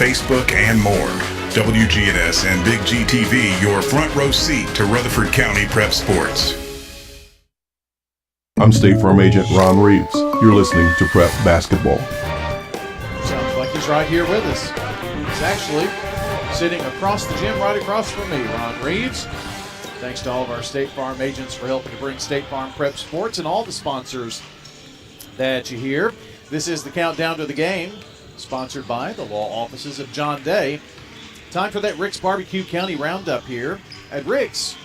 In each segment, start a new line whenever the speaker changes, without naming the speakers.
Facebook, and more. WGNS and Big GTV, your front row seat to Rutherford County prep sports.
I'm State Farm Agent Ron Reeves. You're listening to Prep Basketball.
Sounds like he's right here with us. He's actually sitting across the gym, right across from me, Ron Reeves. Thanks to all of our State Farm agents for helping to bring State Farm Prep Sports and all the sponsors that you hear. This is the countdown to the game, sponsored by the law offices of John Day. Time for that Rick's Barbecue County Roundup here. At Rick's,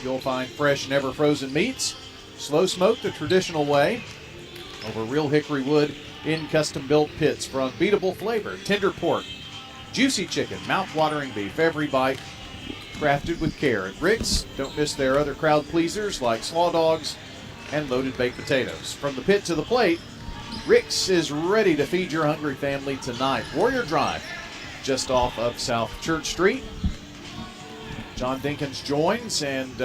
you'll find fresh, never frozen meats, slow smoked the traditional way, over real hickory wood in custom-built pits for unbeatable flavor, tender pork, juicy chicken, mouth-watering beef, every bite crafted with care. At Rick's, don't miss their other crowd pleasers like slaw dogs and loaded baked potatoes. From the pit to the plate, Rick's is ready to feed your hungry family tonight. Warrior Drive, just off of South Church Street. John Dinkins joins, and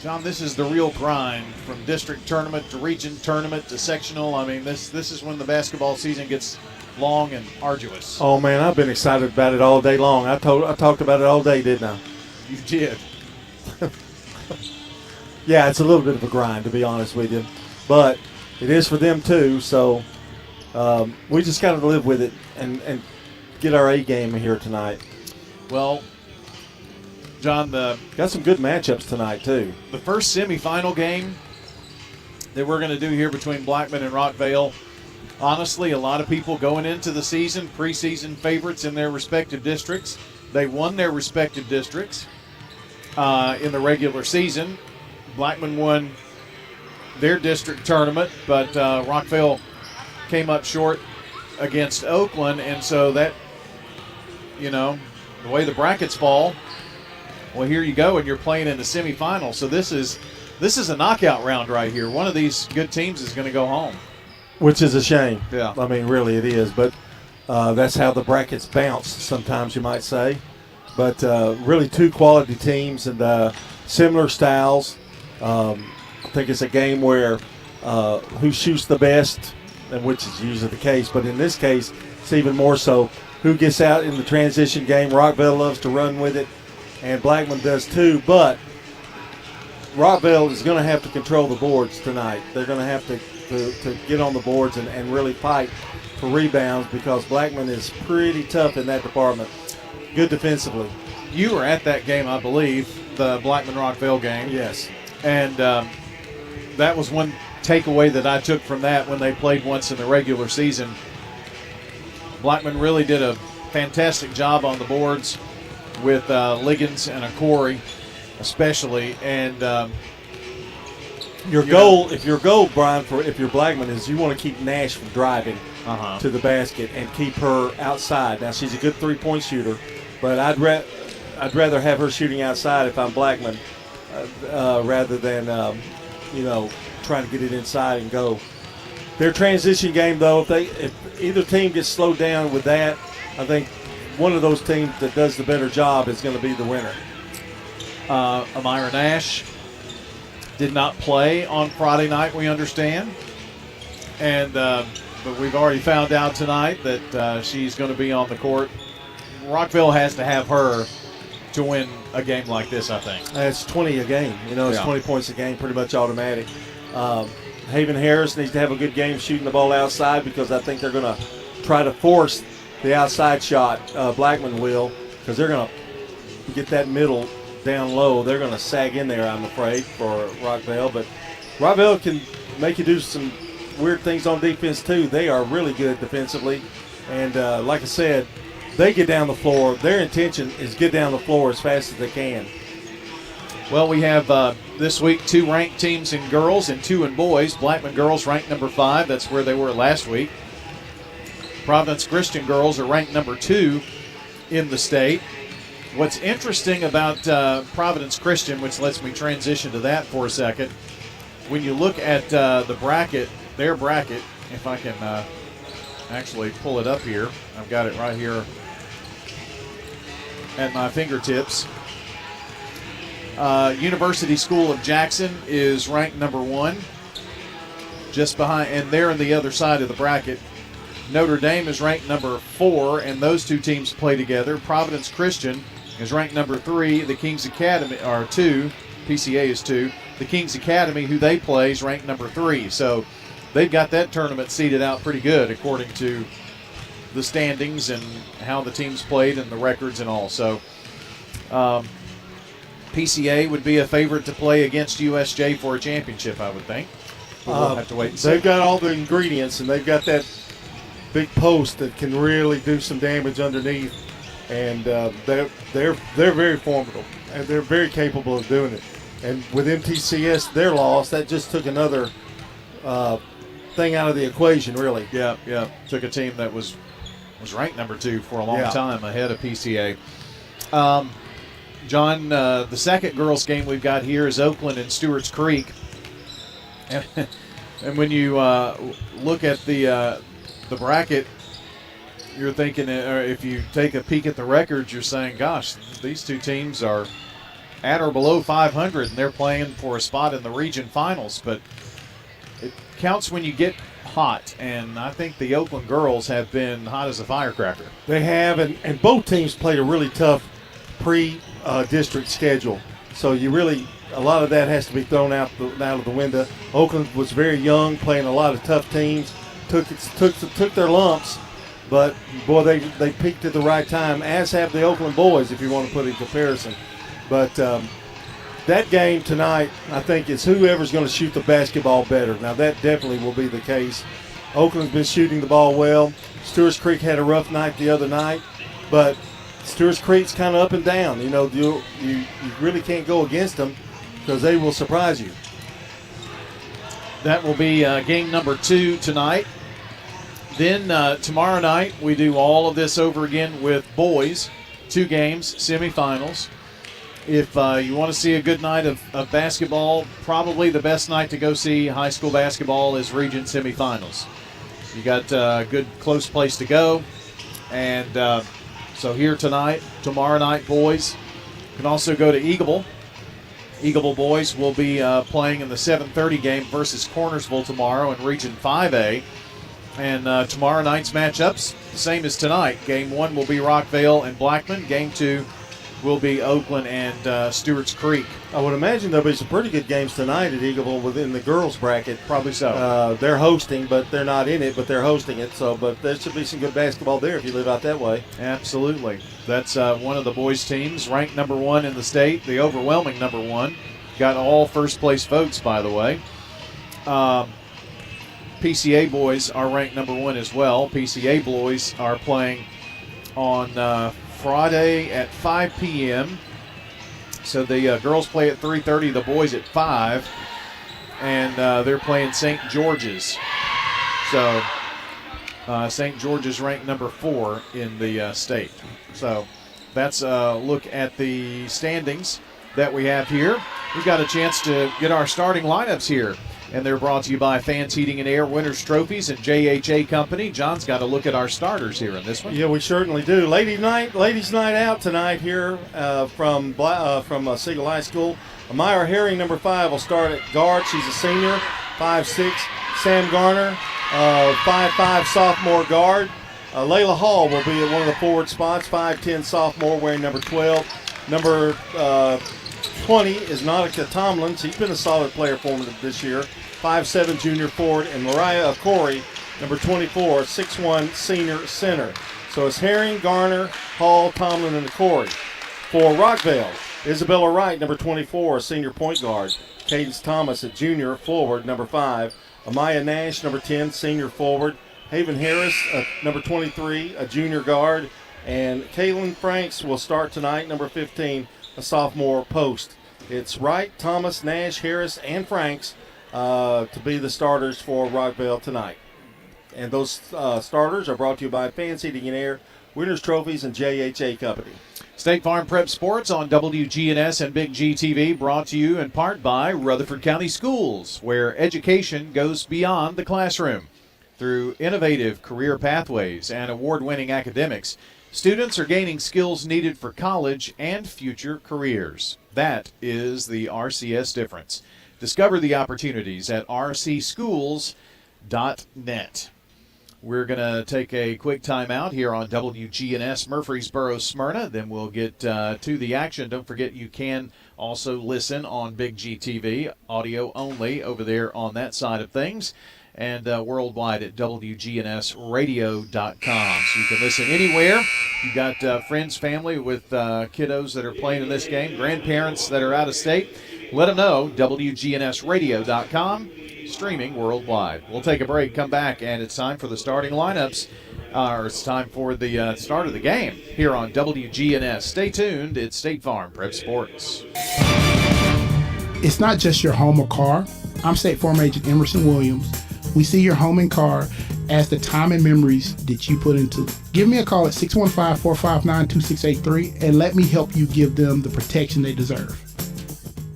John, this is the real grind from district tournament to region tournament to sectional. I mean, this is when the basketball season gets long and arduous.
Oh man, I've been excited about it all day long. I talked about it all day, didn't I?
You did.
Yeah, it's a little bit of a grind, to be honest with you, but it is for them too. So we just got to live with it and get our A game here tonight.
Well, John,
got some good matchups tonight too.
The first semifinal game that we're going to do here between Blackman and Rockvale. Honestly, a lot of people going into the season, preseason favorites in their respective districts. They won their respective districts in the regular season. Blackman won their district tournament, but Rockvale came up short against Oakland, and so that, the way the brackets fall, well, here you go, and you're playing in the semifinal. So this is a knockout round right here. One of these good teams is going to go home.
Which is a shame.
Yeah.
I mean, really it is. But that's how the brackets bounce sometimes, you might say. But really two quality teams and similar styles. I think it's a game where who shoots the best, and which is usually the case. But in this case, it's even more so who gets out in the transition game. Rockvale loves to run with it, and Blackman does too. But Rockvale is going to have to control the boards tonight. They're going to have to get on the boards and really fight for rebounds because Blackman is pretty tough in that department. Good defensively.
You were at that game, I believe, the Blackman-Rockvale game.
Yes.
And that was one takeaway that I took from that when they played once in the regular season. Blackman really did a fantastic job on the boards with Liggins and Corey especially. And
if your goal, Brian, if you're Blackman, is you want to keep Nash from driving to the basket and keep her outside. Now, she's a good three-point shooter, but I'd rather have her shooting outside if I'm Blackman rather than, trying to get it inside and go. Their transition game, though, if either team gets slowed down with that, I think one of those teams that does the better job is going to be the winner.
Amira Nash did not play on Friday night, we understand. And but we've already found out tonight that she's going to be on the court. Rockvale has to have her to win a game like this, I think.
It's 20 a game. It's 20 points a game, pretty much automatic. Haven Harris needs to have a good game shooting the ball outside because I think they're going to try to force the outside shot. Blackman will, because they're going to get that middle down low. They're going to sag in there, I'm afraid, for Rockvale. But Rockvale can make you do some weird things on defense, too. They are really good defensively. And like I said, they get down the floor. Their intention is get down the floor as fast as they can.
Well, we have this week 2 ranked teams in girls and 2 in boys. Blackman girls ranked number 5. That's where they were last week. Providence Christian girls are ranked number 2 in the state. What's interesting about Providence Christian, which lets me transition to that for a second, when you look at the bracket, their bracket, if I can actually pull it up here. I've got it right here at my fingertips. University School of Jackson is ranked number 1, just behind, and they're on the other side of the bracket. Notre Dame is ranked number 4, and those two teams play together. Providence Christian is ranked number 3. The Kings Academy are 2. PCA is 2. The Kings Academy, who they play, is ranked number 3. So they've got that tournament seeded out pretty good according to the standings and how the teams played and the records and all. So PCA would be a favorite to play against USJ for a championship, I would think. But we'll have to wait and see.
They've got all the ingredients, and they've got that big post that can really do some damage underneath, and they're very formidable, and they're very capable of doing it. And with MTCS, their loss, that just took another thing out of the equation, really.
Yeah. Took a team that was ranked number 2 for a long time ahead of PCA. John, the second girls game we've got here is Oakland and Stewart's Creek. And when you look at the bracket, you're thinking, or if you take a peek at the records, you're saying, gosh, these two teams are at or below 500, and they're playing for a spot in the region finals. But it counts when you get hot, and I think the Oakland girls have been hot as a firecracker.
They have, and both teams played a really tough pre-district schedule. So a lot of that has to be thrown out of the window. Oakland was very young, playing a lot of tough teams, took their lumps, but boy, they peaked at the right time, as have the Oakland boys, if you want to put it in comparison. But that game tonight, I think, is whoever's going to shoot the basketball better. Now, that definitely will be the case. Oakland's been shooting the ball well. Stewart's Creek had a rough night the other night, but Stewart's Creek's kind of up and down. You really can't go against them because they will surprise you.
That will be game number 2 tonight. Then tomorrow night, we do all of this over again with boys. 2 games, semifinals. If you want to see a good night of basketball, probably the best night to go see high school basketball is region semifinals. You got a good close place to go. And so here tonight, tomorrow night, boys. You can also go to Eagleville. Eagleville boys will be playing in the 7:30 game versus Cornersville tomorrow in Region 5A. And tomorrow night's matchups, the same as tonight. Game 1 will be Rockvale and Blackman. Game 2 will be Oakland and Stewart's Creek.
I would imagine there'll be some pretty good games tonight at Eagleville within the girls' bracket.
Probably so.
They're hosting, but they're not in it, but they're hosting it. But there should be some good basketball there if you live out that way.
Absolutely. That's one of the boys' teams, ranked number 1 in the state, the overwhelming number 1. Got all first-place votes, by the way. PCA boys are ranked number 1 as well. PCA boys are playing on Friday at 5 p.m. So the girls play at 3:30, the boys at 5. And they're playing St. George's. So St. George's ranked number 4 in the state. So that's a look at the standings that we have here. We've got a chance to get our starting lineups here. And they're brought to you by Fans Heating and Air, Winners Trophies, and JHA Company. John's got a look at our starters here in this one.
Yeah, we certainly do. Ladies' night out tonight here from Siegel High School. Amira Herring, number 5, will start at guard. She's a senior, 5'6". Sam Garner, 5'5", sophomore guard. Layla Hall will be at one of the forward spots, 5'10", sophomore, wearing number 12. Number 20 is Nautica Tomlin. She's been a solid player for them this year. 5'7", junior forward. And Mariah Corey, number 24, 6'1", senior center. So it's Herring, Garner, Hall, Tomlin, and Corey. For Rockvale, Isabella Wright, number 24, senior point guard. Cadence Thomas, a junior forward, number 5. Amaya Nash, number 10, senior forward. Haven Harris, number 23, a junior guard. And Kaylin Franks will start tonight, number 15, a sophomore post. It's Wright, Thomas, Nash, Harris, and Franks to be the starters for Rockvale tonight. And those starters are brought to you by Fans Heating and Air, Winners Trophies, and JHA Company.
State Farm Prep Sports on WGNS and Big G TV, brought to you in part by Rutherford County Schools, where education goes beyond the classroom. Through innovative career pathways and award-winning academics, students are gaining skills needed for college and future careers. That is the RCS difference. Discover the opportunities at rcschools.net. We're going to take a quick timeout here on WGNS Murfreesboro, Smyrna. Then we'll get to the action. Don't forget you can also listen on Big G TV, audio only over there on that side of things, and worldwide at wgnsradio.com. So you can listen anywhere. You've got friends, family with kiddos that are playing in this game, grandparents that are out of state. Let them know, wgnsradio.com. Streaming worldwide. We'll take a break, come back, and it's time for the starting lineups. It's time for the start of the game here on WGNS. Stay tuned. It's State Farm Prep Sports.
It's not just your home or car. I'm State Farm Agent Emerson Williams. We see your home and car as the time and memories that you put into it. Give me a call at 615-459-2683 and let me help you give them the protection they deserve.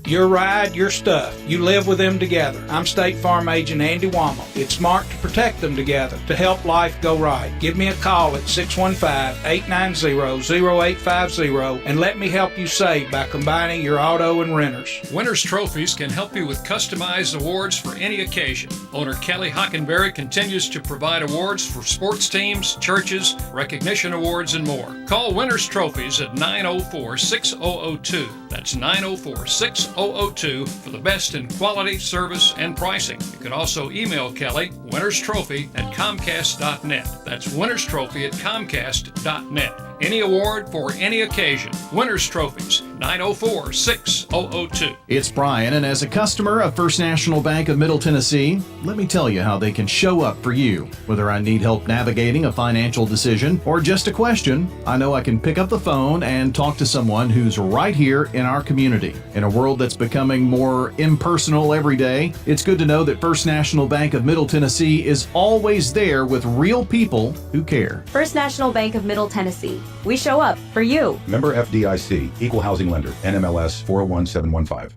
Your ride, your stuff. You live with them together. I'm State Farm Agent Andy Wamo. It's smart to protect them together to help life go right. Give me a call at 615-890-0850 and let me help you save by combining your auto and renters.
Winners Trophies can help you with customized awards for any occasion. Owner Kelly Hockenberry continues to provide awards for sports teams, churches, recognition awards, and more. Call Winners Trophies at 904-6002. That's 904-6002 for the best in quality, service, and pricing. You can also email Kelly, winnerstrophy@comcast.net. That's winnerstrophy@comcast.net. Any award for any occasion. Winners Trophies, 904-6002.
It's Brian, and as a customer of First National Bank of Middle Tennessee, let me tell you how they can show up for you. Whether I need help navigating a financial decision or just a question, I know I can pick up the phone and talk to someone who's right here in our community. In a world that's becoming more impersonal every day, it's good to know that First National Bank of Middle Tennessee is always there with real people who care.
First National Bank of Middle Tennessee. We show up for you.
Member FDIC, Equal Housing Lender, NMLS 401715.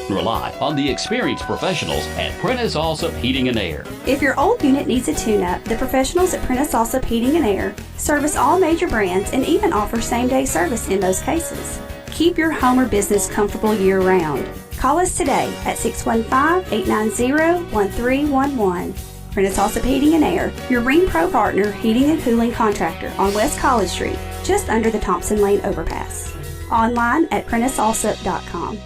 Rely on the experienced professionals at Prentice Allsup Heating and Air.
If your old unit needs a tune-up, the professionals at Prentice Allsup Heating and Air service all major brands and even offer same-day service in most cases. Keep your home or business comfortable year-round. Call us today at 615-890-1311. Prentice Allsup Heating and Air, your Ring Pro partner heating and cooling contractor on West College Street, just under the Thompson Lane overpass. Online at PrenticeAllsup.com.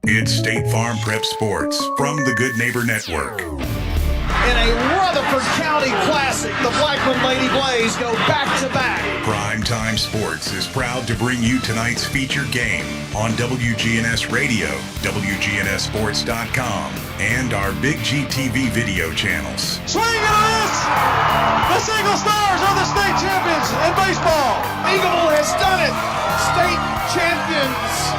It's State Farm Prep Sports from the Good Neighbor Network.
In a Rutherford County Classic, the Blackman Lady Blaze go back-to-back.
Primetime Sports is proud to bring you tonight's featured game on WGNS Radio, wgnssports.com, and our Big G TV video channels.
Swing and a miss! The Single Stars are the state champions in baseball. Eagle has done it. State champions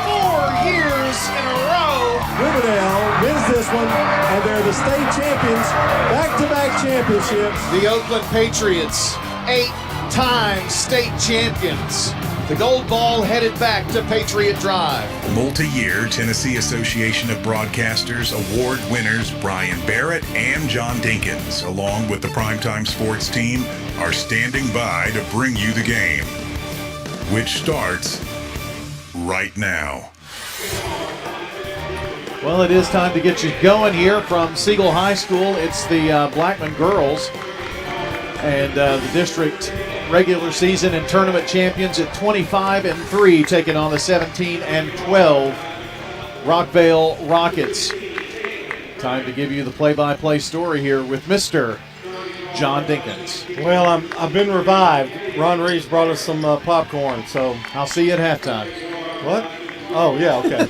4 years in a row.
Riverdale wins this one, and they're the state champions, back-to-back championships.
The Oakland Patriots, 8-time state champions. The gold ball headed back to Patriot Drive.
Multi-year Tennessee Association of Broadcasters award winners Brian Barrett and John Dinkins, along with the Primetime Sports team, are standing by to bring you the game, which starts right now.
Well, it is time to get you going here from Siegel High School. It's the Blackman girls and the district regular season and tournament champions at 25-3, taking on the 17-12 Rockvale Rockets. Time to give you the play-by-play story here with Mr. John Dinkins.
Well, I've been revived. Ron Reeves brought us some popcorn, so
I'll see you at halftime.
What? Oh, yeah, okay.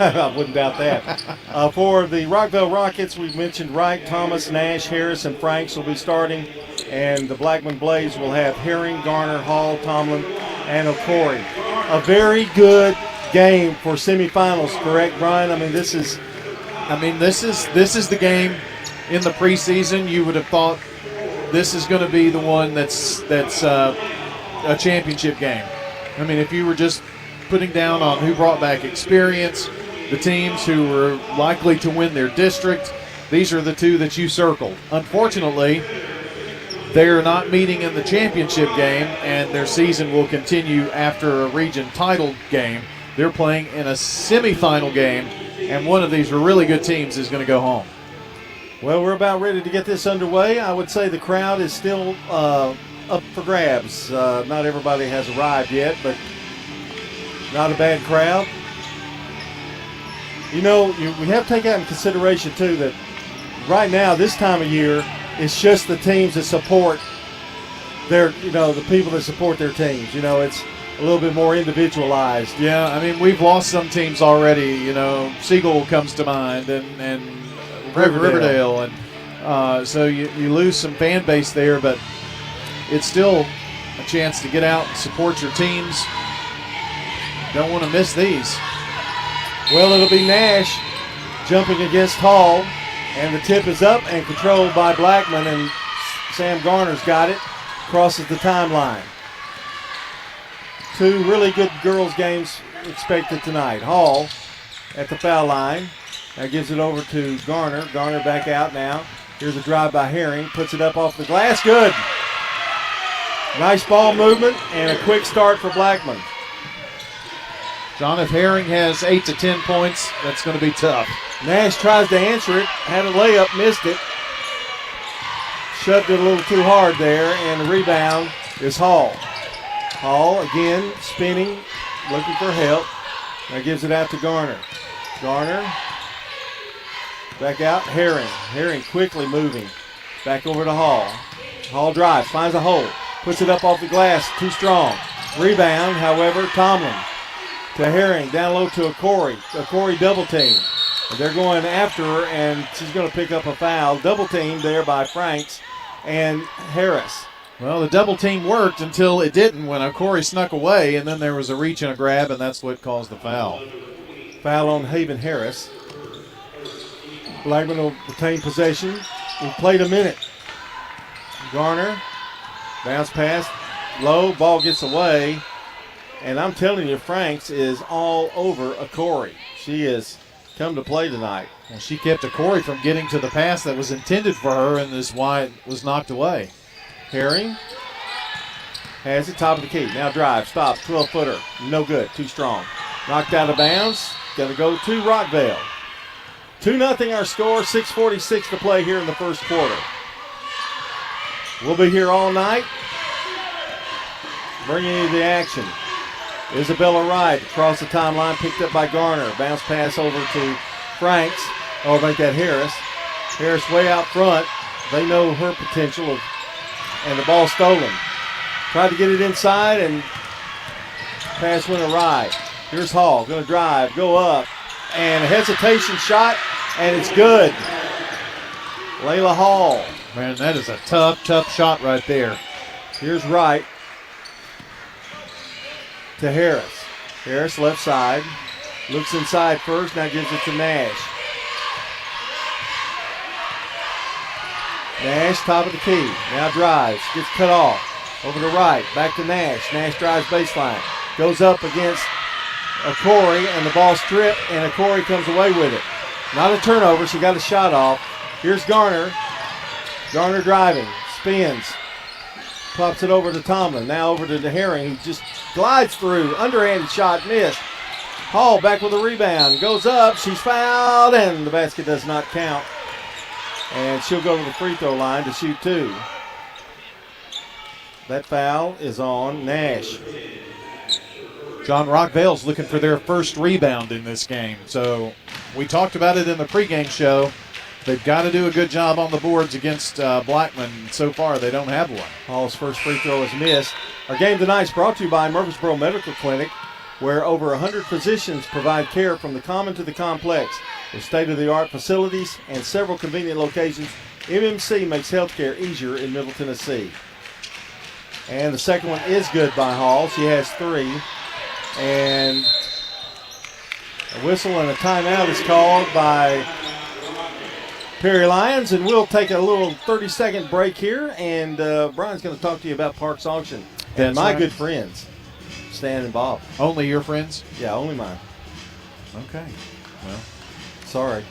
I wouldn't doubt that. For the Rockvale Rockets, we've mentioned Wright, Thomas, Nash, Harris, and Franks will be starting. And the Blackman Blaze will have Herring, Garner, Hall, Tomlin, and O'Cory. A very good game for semifinals, correct, Brian? I mean, this is the game in the preseason. You would have thought this is going to be the one that's a championship game. I mean, if you were just putting down on who brought back experience, the teams who were likely to win their district, these are the two that you circled. Unfortunately, they are not meeting in the championship game, and their season will continue after a region title game. They're playing in a semifinal game, and one of these really good teams is going to go home. Well, we're about ready to get this underway. I would say the crowd is still up for grabs. Not everybody has arrived yet, but not a bad crowd. You know, we have to take that in consideration, too, that right now, this time of year, it's just the teams that support the people that support their teams. You know, it's a little bit more individualized.
Yeah, I mean, we've lost some teams already. You know, Siegel comes to mind, and Riverdale. And so you lose some fan base there, but it's still a chance to get out and support your teams. Don't want to miss these.
Well, it'll be Nash jumping against Hall, and the tip is up and controlled by Blackman, and Sam Garner's got it, crosses the timeline. Two really good girls' games expected tonight. Hall at the foul line. Now gives it over to Garner. Garner back out now. Here's a drive by Herring. Puts it up off the glass. Good. Nice ball movement and a quick start for Blackman.
John, if Herring has 8 to 10 points, that's going to be tough.
Nash tries to answer it. Had a layup, missed it. Shoved it a little too hard there, and the rebound is Hall. Hall again spinning, looking for help. Now gives it out to Garner. Garner back out. Herring. Herring quickly moving. Back over to Hall. Hall drives, finds a hole. Puts it up off the glass, too strong. Rebound, however, Tomlin to Herring, down low to Corey. Corey double team. They're going after her, and she's going to pick up a foul. Double team there by Franks and Harris.
Well, the double team worked until it didn't when Corey snuck away, and then there was a reach and a grab, and that's what caused the foul.
Foul on Haven Harris. Blackman will retain possession. We've played a minute. Garner, bounce pass, low, ball gets away. And I'm telling you, Franks is all over Corey. She has come to play tonight.
Well, she kept Corey from getting to the pass that was intended for her, and this is why it was knocked away.
Herring has it, top of the key. Now drive, stops, 12-footer. No good, too strong. Knocked out of bounds. Going to go to Rockvale. 2-0 our score, 6:46 to play here in the first quarter. We'll be here all night, bringing you the action. Isabella Wright across the timeline, picked up by Garner. Bounce pass over to Franks. Or make that Harris. Harris way out front. They know her potential, and the ball stolen. Tried to get it inside, and pass went awry. Here's Hall, going to drive, go up, and a hesitation shot, and it's good. Layla Hall.
Man, that is a tough shot right there.
Here's Wright to Harris. Harris left side. Looks inside first, now gives it to Nash. Nash, top of the key. Now drives, gets cut off. Over to Wright, back to Nash. Nash drives baseline. Goes up against Corey, and the ball stripped, and Corey comes away with it. Not a turnover, she got a shot off. Here's Garner. Garner driving, spins. Pops it over to Tomlin. Now over to Herring, who just glides through. Underhanded shot, missed. Hall back with a rebound. Goes up, she's fouled, and the basket does not count. And she'll go to the free throw line to shoot two. That foul is on Nash.
John, Rockvale's looking for their first rebound in this game. So we talked about it in the pregame show. They've got to do a good job on the boards against Blackman. So far, they don't have one.
Hall's first free throw is missed. Our game tonight is brought to you by Murfreesboro Medical Clinic, where over 100 physicians provide care from the common to the complex. With state-of-the-art facilities and several convenient locations, MMC makes healthcare easier in Middle Tennessee. And the second one is good by Hall. She has three. And a whistle and a timeout is called by Perry Lyons, and we'll take a little 30-second break here, and Brian's going to talk to you about Parks Auction and my good friends, Stan and Bob.
Only your friends?
Yeah, only mine.
Okay. Well,
sorry.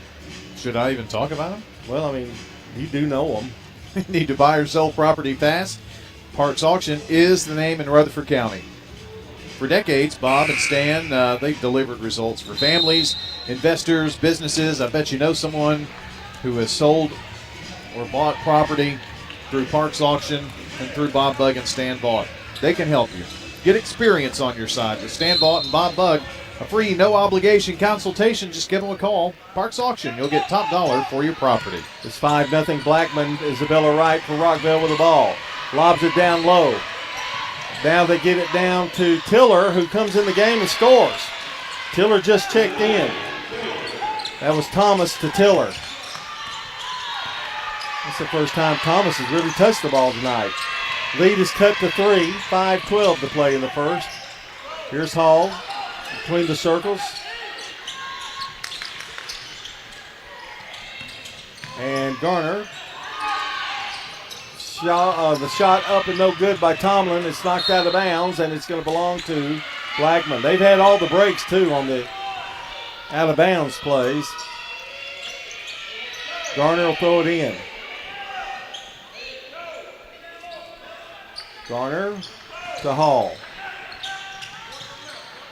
Should I even talk about them?
Well, I mean, you do know them.
Need to buy or sell property fast? Parks Auction is the name in Rutherford County. For decades, Bob and Stan, they've delivered results for families, investors, businesses. I bet you know someone who has sold or bought property through Parks Auction and through Bob Bugg and Stan Vaught. They can help you. Get experience on your side with Stan Vaught and Bob Bugg. A free, no-obligation consultation. Just give them a call. Parks Auction. You'll get top dollar for your property.
It's 5-0 Blackman. Isabella Wright for Rockville with the ball. Lobs it down low. Now they get it down to Tiller, who comes in the game and scores. Tiller just checked in. That was Thomas to Tiller. That's the first time Thomas has really touched the ball tonight. Lead is cut to 3, 5:12 to play in the first. Here's Hall between the circles. And Garner. The shot up and no good by Tomlin. It's knocked out of bounds, and it's going to belong to Blackman. They've had all the breaks, too, on the out-of-bounds plays. Garner will throw it in. Garner to Hall.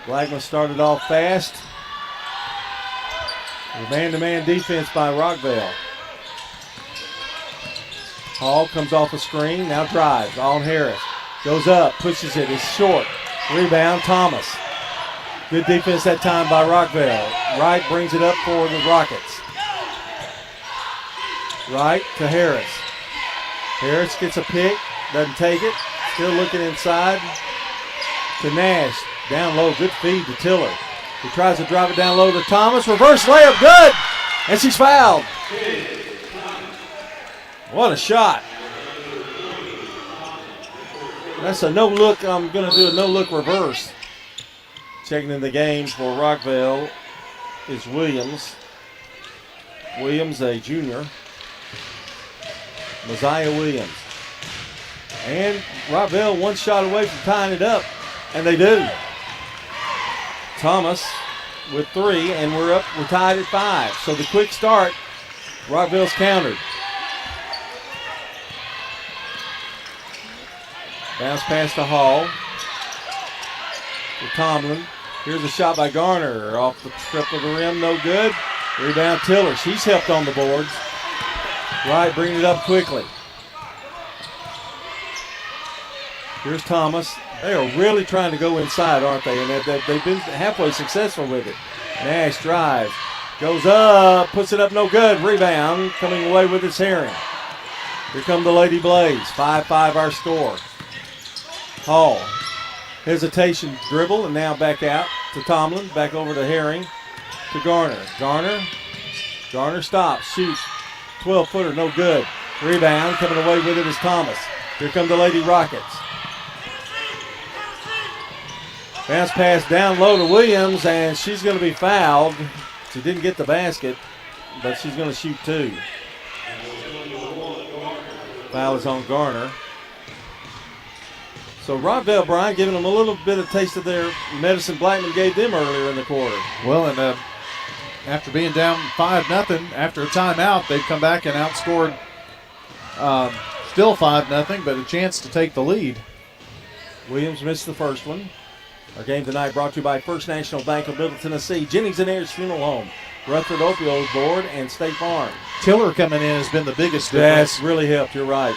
Blackman started off fast. The man-to-man defense by Rockville. Hall comes off a screen, now drives on Harris. Goes up, pushes it, it's short. Rebound, Thomas. Good defense that time by Rockville. Wright brings it up for the Rockets. Wright to Harris. Harris gets a pick, doesn't take it. Still looking inside to Nash. Down low, good feed to Tiller. He tries to drive it down low to Thomas. Reverse layup, good! And she's fouled. What a shot. That's a no-look. I'm going to do a no-look reverse. Checking in the game for Rockville is Williams. Williams, a junior. Mosiah Williams. And Rockville one shot away from tying it up, and they do. Thomas with 3, and we're tied at 5. So the quick start, Rockville's countered. Bounce pass to Hall. To Tomlin. Here's a shot by Garner. Off the strip of the rim, no good. Rebound Tiller. She's helped on the boards. Wright bringing it up quickly. Here's Thomas. They are really trying to go inside, aren't they? And they've been halfway successful with it. Nash drives. Goes up. Puts it up, no good. Rebound. Coming away with his Herring. Here come the Lady Blaze. 5-5 our score. Hall. Hesitation dribble, and now back out to Tomlin. Back over to Herring. To Garner. Garner stops. Shoots. 12-footer, no good. Rebound. Coming away with it is Thomas. Here come the Lady Rockets. Bounce pass down low to Williams, and she's going to be fouled. She didn't get the basket, but she's going to shoot 2. Foul is on Garner. So Rockville, Brian, giving them a little bit of taste of their medicine Blackman gave them earlier in the quarter.
Well, and after being down 5-0, after a timeout, they've come back and outscored still 5-0, but a chance to take the lead.
Williams missed the first one. Our game tonight brought to you by First National Bank of Middle Tennessee, Jennings & Ayers Funeral Home, Rutherford Opioid Board, and State Farm.
Tiller coming in has been the biggest difference.
That's really helped, you're right.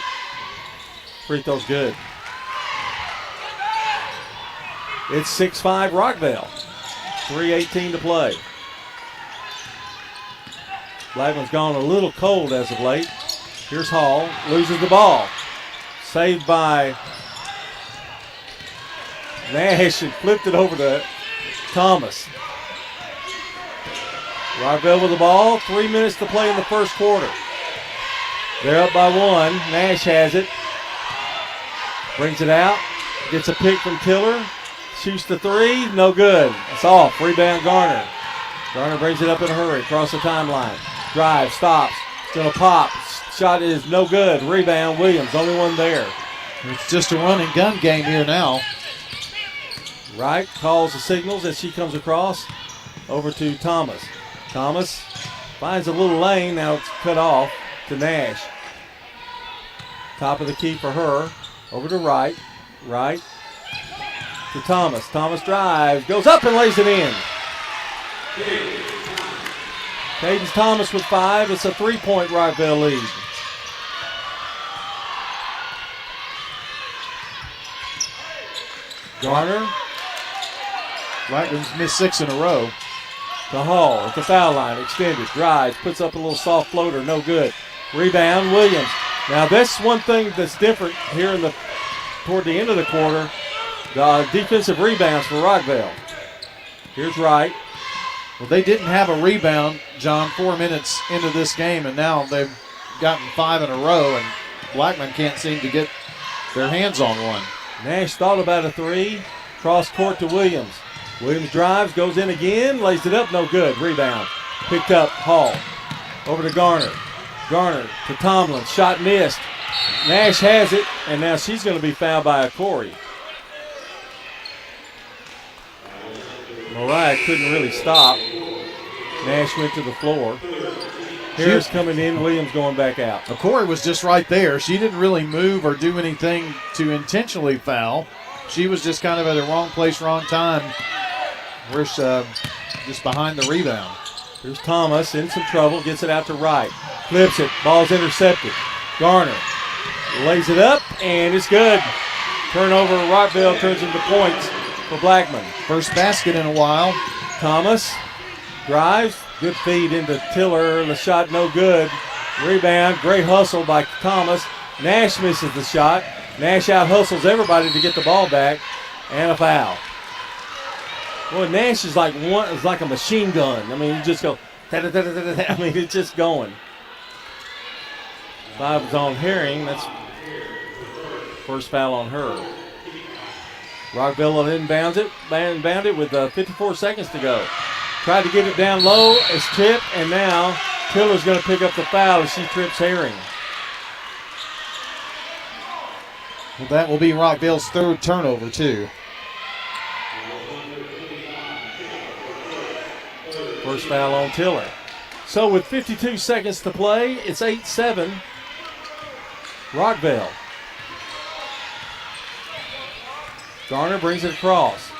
Free throw's good. It's 6-5 Rockville. 3:18 to play. Blackman's gone a little cold as of late. Here's Hall. Loses the ball. Saved by Nash and flipped it over to Thomas. Rockville with the ball. 3 minutes to play in the first quarter. They're up by 1. Nash has it. Brings it out. Gets a pick from Tiller. Shoots the 3, no good. It's off. Rebound Garner. Garner brings it up in a hurry across the timeline. Drive, stops. It's going to pop. Shot is no good. Rebound Williams, only one there.
It's just a run and gun game here now.
Wright calls the signals as she comes across. Over to Thomas. Thomas finds a little lane. Now it's cut off to Nash. Top of the key for her. Over to Wright. Wright to Thomas. Thomas drives, goes up and lays it in. Cadence Thomas with 5. It's a 3-point Rockville lead. Garner.
Blackman's missed 6 in a row.
To Hall at the foul line, extended, drives, puts up a little soft floater, no good. Rebound, Williams. Now that's one thing that's different here toward the end of the quarter. The defensive rebounds for Rockville. Here's Wright.
Well, they didn't have a rebound, John, 4 minutes into this game, and now they've gotten 5 in a row, and Blackman can't seem to get their hands on one.
Nash thought about a three. Cross court to Williams. Williams drives, goes in again, lays it up, no good. Rebound. Picked up, Hall. Over to Garner. Garner to Tomlin. Shot missed. Nash has it, and now she's going to be fouled by a Corey. Mariah couldn't really stop. Nash went to the floor. Harris coming in, Williams going back out.
Corey was just right there. She didn't really move or do anything to intentionally foul. She was just kind of at the wrong place, wrong time. We're just behind the rebound.
Here's Thomas in some trouble, gets it out to Wright. Flips it, ball's intercepted. Garner lays it up, and it's good. Turnover, Rockville turns into points for Blackman.
First basket in a while.
Thomas drives, good feed into Tiller. The shot no good. Rebound, great hustle by Thomas. Nash misses the shot. Nash out hustles everybody to get the ball back, and a foul. Boy, Nash is like a machine gun. I mean, you just go, da-da-da-da-da-da. I mean, it's just going. 5 is on Herring. That's first foul on her. Rockville inbounds it with 54 seconds to go. Tried to get it down low. It's tipped, and now Tiller's going to pick up the foul as she trips Herring.
Well, that will be Rockville's third turnover, too.
First foul on Tiller. So with 52 seconds to play, it's 8-7. Rockville. Garner brings it across.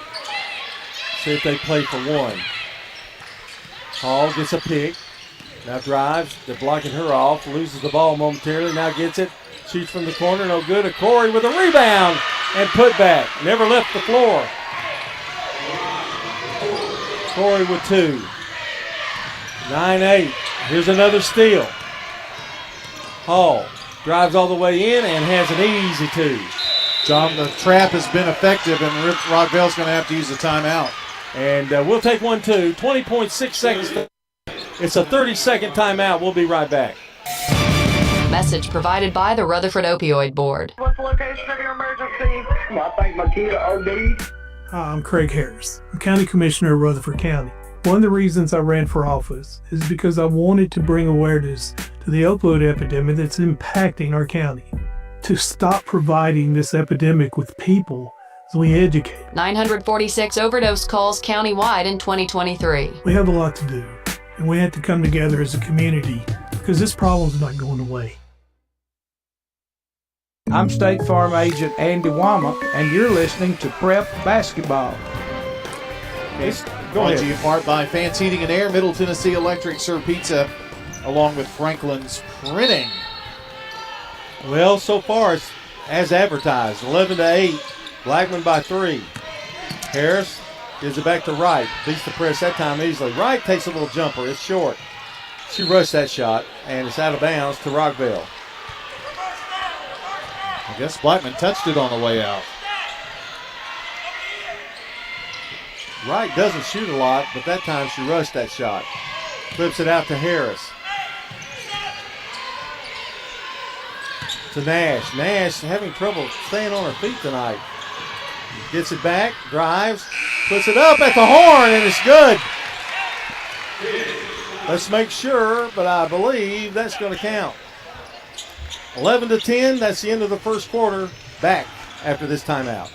See if they play for one. Hall gets a pick. Now drives. They're blocking her off. Loses the ball momentarily. Now gets it. Shoots from the corner. No good. A Corey with a rebound and put back. Never left the floor. Corey with 2. 9-8. Here's another steal. Hall drives all the way in and has an easy 2.
John, the trap has been effective, and Rockville's going to have to use a timeout.
And we'll take one, too. 20.6 seconds. It's a 30-second timeout. We'll be right back.
Message provided by the Rutherford Opioid Board.
What's the location of your emergency? I think my kid OD'd.
Hi, I'm Craig Harris. I'm County Commissioner of Rutherford County. One of the reasons I ran for office is because I wanted to bring awareness to the opioid epidemic that's impacting our county. To stop providing this epidemic with people as we educate.
946 overdose calls countywide in 2023.
We have a lot to do, and we have to come together as a community because this problem's not going away.
I'm State Farm Agent Andy Wama, and you're listening to Prep Basketball.
Brought to you in part by Fans Heating and Air, Middle Tennessee Electric, Sir Pizza, along with Franklin's Printing.
Well, so far it's as advertised, 11-8. Blackman by 3. Harris gives it back to Wright. Beats the press that time easily. Wright takes a little jumper. It's short. She rushed that shot, and it's out of bounds to Rockville.
I guess Blackman touched it on the way out.
Wright doesn't shoot a lot, but that time she rushed that shot. Flips it out to Harris. To Nash. Nash having trouble staying on her feet tonight. Gets it back, drives, puts it up at the horn, and it's good. Let's make sure, but I believe that's going to count. 11-10, that's the end of the first quarter. Back after this timeout.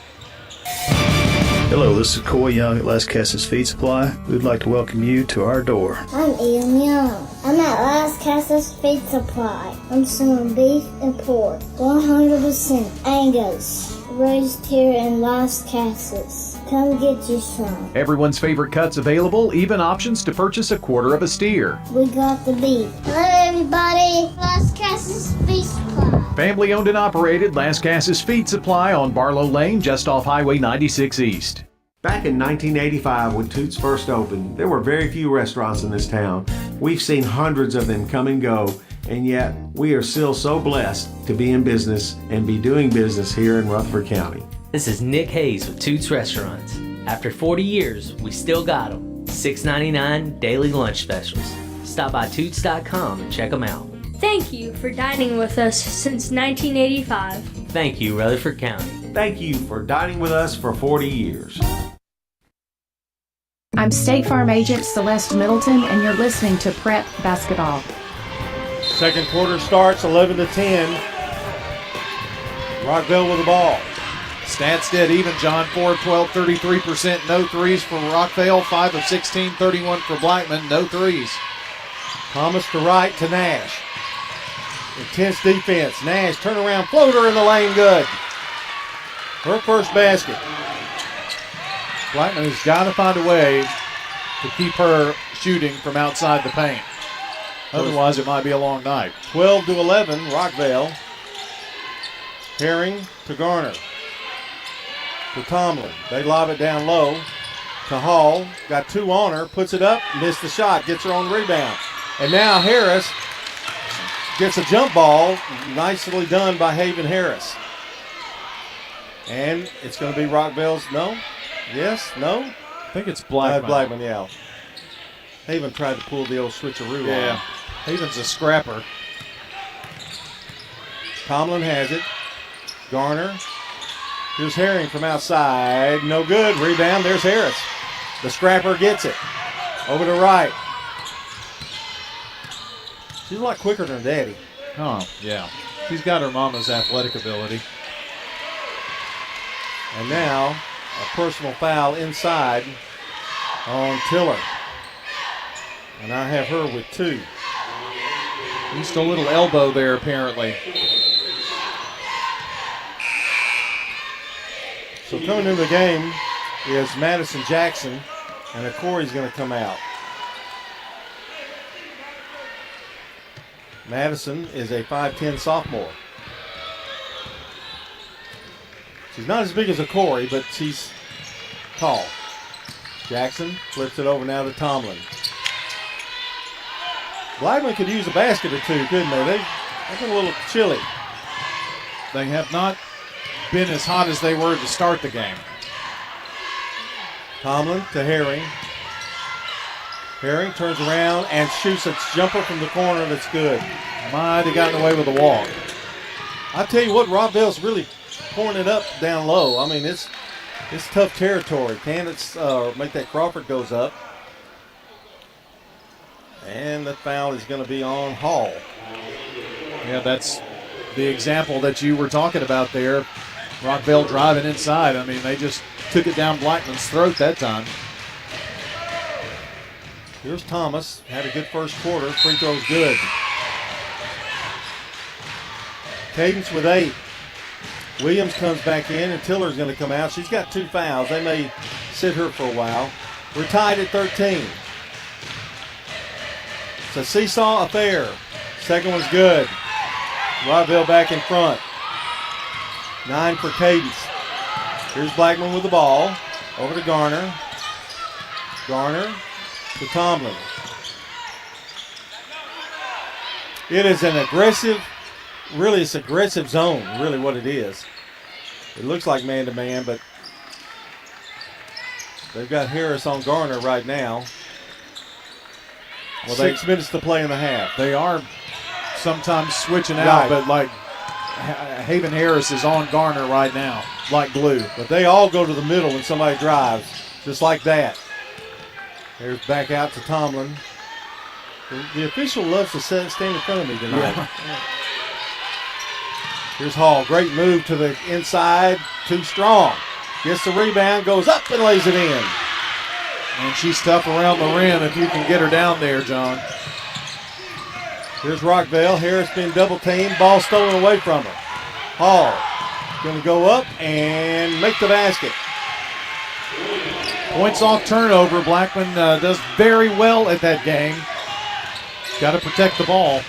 Hello, this is Coy Young at Las Casas Feed Supply. We'd like to welcome you to our door.
I'm Ian Young. I'm at Las Casas Feed Supply. I'm selling beef and pork, 100% Angus, raised here in Las Casas. Come get you some.
Everyone's favorite cuts available, even options to purchase a quarter of a steer.
We got the beef. Hello, everybody. Las Casas Feed Supply.
Family owned and operated, Lascassas Feed Supply on Barlow Lane, just off Highway 96 East.
Back in 1985, when Toots first opened, there were very few restaurants in this town. We've seen hundreds of them come and go, and yet we are still so blessed to be in business and be doing business here in Rutherford County.
This is Nick Hayes with Toots Restaurants. After 40 years, we still got them. $6.99 daily lunch specials. Stop by Toots.com and check them out.
Thank you for dining with us since 1985.
Thank you, Rutherford County.
Thank you for dining with us for 40 years.
I'm State Farm Agent Celeste Middleton, and you're listening to Prep Basketball.
Second quarter starts 11-10. Rockville with the ball.
Stats dead even, John. 4 of 12, 33%. No threes for Rockville. 5 of 16, 31 for Blackman. No threes.
Thomas to right to Nash. Intense defense. Nash, turnaround floater in the lane, good. Her first basket. Blackman has got to find a way to keep her shooting from outside the paint. Otherwise, it might be a long night. 12-11, Rockville. Herring to Garner. To Tomlin. They lob it down low to Hall. Got two on her. Puts it up. Missed the shot. Gets her own rebound. And now Harris gets a jump ball. Nicely done by Haven Harris. And it's going to be Rockville's. No? Yes? No?
I think it's Blackman.
Blackman, yeah. Haven tried to pull the old switcheroo on.
Yeah. Haven's a scrapper.
Tomlin has it. Garner. Here's Herring from outside. No good. Rebound. There's Harris. The scrapper gets it. Over to right. She's a lot quicker than Daddy.
Oh, yeah. She's got her mama's athletic ability.
And now a personal foul inside on Tiller. And I have her with 2.
Just a little elbow there, apparently.
So coming into the game is Madison Jackson, and Corey's going to come out. Madison is a 5'10 sophomore. She's not as big as a Corey, but she's tall. Jackson flips it over now to Tomlin. Blackman could use a basket or two, couldn't they? They've been a little chilly.
They have not been as hot as they were to start the game.
Tomlin to Herring. Herring turns around and shoots a jumper from the corner that's good.
Might have gotten away with a walk.
I tell you what, Rockville's really pouring it up down low. I mean, it's tough territory. Candace make that Crawford goes up. And the foul is going to be on Hall.
Yeah, that's the example that you were talking about there. Rockville driving inside. I mean, they just took it down Blackman's throat that time.
Here's Thomas. Had a good first quarter. Free throw's good. Cadence with 8. Williams comes back in, and Tiller's going to come out. She's got 2 fouls. They may sit her for a while. We're tied at 13. It's a seesaw affair. Second one's good. Rockville back in front. 9 for Cadence. Here's Blackman with the ball. Over to Garner. Garner to Tomlin. It is an aggressive, really it's aggressive zone, really what it is. It looks like man-to-man, but they've got Harris on Garner right now. Well, 6 minutes to play in the half.
They are sometimes switching out, but like Haven Harris is on Garner right now, like glue.
But they all go to the middle when somebody drives, just like that. Here's back out to Tomlin. The official loves to stand in front of me tonight. Yeah. Here's Hall. Great move to the inside. Too strong. Gets the rebound, goes up and lays it in.
And she's tough around the rim if you can get her down there, John.
Here's Rockville. Harris being double teamed. Ball stolen away from her. Hall going to go up and make the basket.
Points off turnover. Blackman does very well at that game. Got to protect the ball.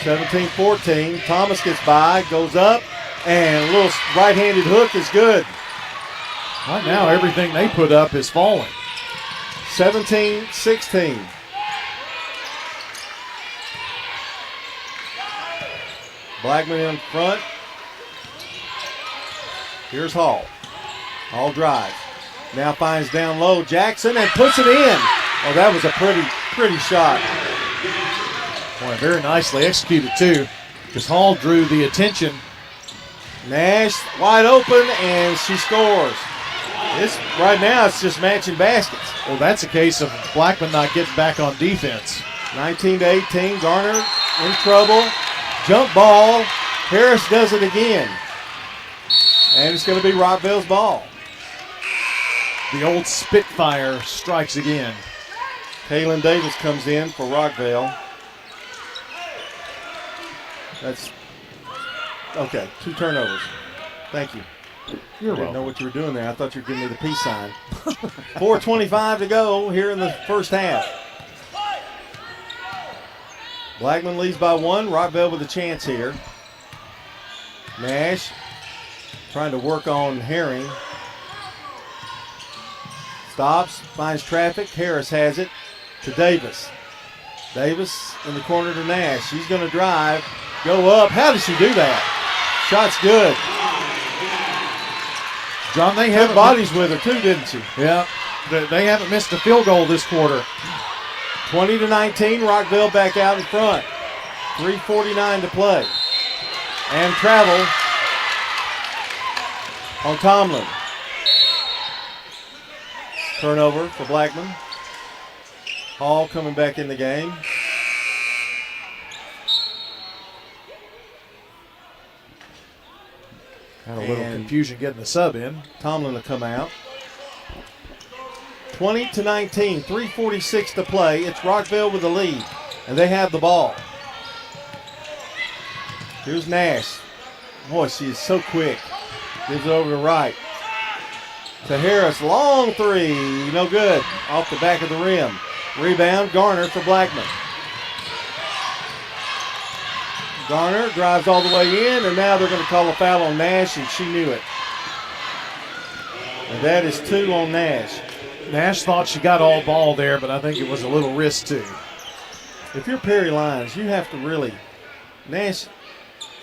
17-14. Thomas gets by, goes up, and a little right-handed hook is good.
Right now, everything they put up is falling.
17-16. Blackman in front. Here's Hall. Hall drives. Now finds down low Jackson and puts it in. Oh, that was a pretty shot.
Boy, very nicely executed, too, because Hall drew the attention.
Nash wide open, and she scores. Right now, it's just matching baskets.
Well, that's a case of Blackman not getting back on defense.
19-18, Garner in trouble. Jump ball. Harris does it again. And it's going to be Rockville's ball.
The old Spitfire strikes again.
Kaylin Davis comes in for Rockville. That's okay. 2 turnovers. Thank you.
You're
I didn't know
welcome.
what you were doing there. I thought you were giving me the peace sign. 4:25 to go here in the first half. Blackman leads by 1. Rockville with a chance here. Nash trying to work on Herring. Stops, finds traffic. Harris has it to Davis. Davis in the corner to Nash. She's going to drive, go up. How did she do that? Shot's good.
John, they
Had
have
bodies with her too, didn't she?
Yeah, they haven't missed a field goal this quarter.
20-19, Rockville back out in front. 3:49 to play. And travel on Tomlin. Turnover for Blackman. Hall coming back in the game.
Had a little confusion getting the sub in.
Tomlin will come out. 20-19, 3:46 to play. It's Rockville with the lead, and they have the ball. Here's Nash. Boy, she is so quick. Gives it over to right. To Harris, long 3, no good. Off the back of the rim. Rebound, Garner for Blackman. Garner drives all the way in, and now they're going to call a foul on Nash, and she knew it. And that is 2 on Nash.
Nash thought she got all ball there, but I think it was a little risk too.
If you're Perry Lyons, you have to really. Nash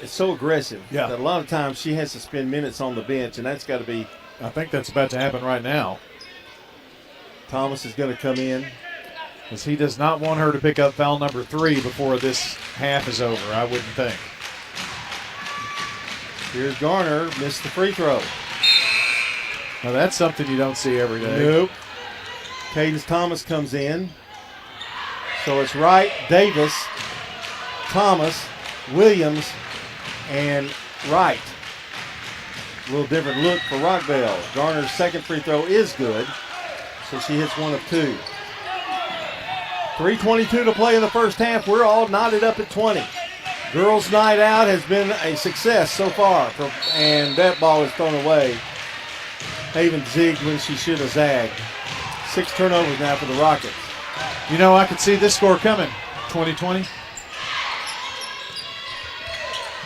is so aggressive that a lot of times she has to spend minutes on the bench, and that's got to be.
I think that's about to happen right now.
Thomas is going to come in.
Because he does not want her to pick up foul number 3 before this half is over, I wouldn't think.
Here's Garner, missed the free throw.
Now that's something you don't see every day.
Nope. Cadence Thomas comes in. So it's Wright, Davis, Thomas, Williams, and Wright. A little different look for Rockville. Garner's second free throw is good, so she hits 1 of 2. 3:22 to play in the first half. We're all knotted up at 20. Girls' night out has been a success so far, and that ball is thrown away. Haven zigged when she should have zagged. 6 turnovers now for the Rockets.
You know, I could see this score coming. 2020.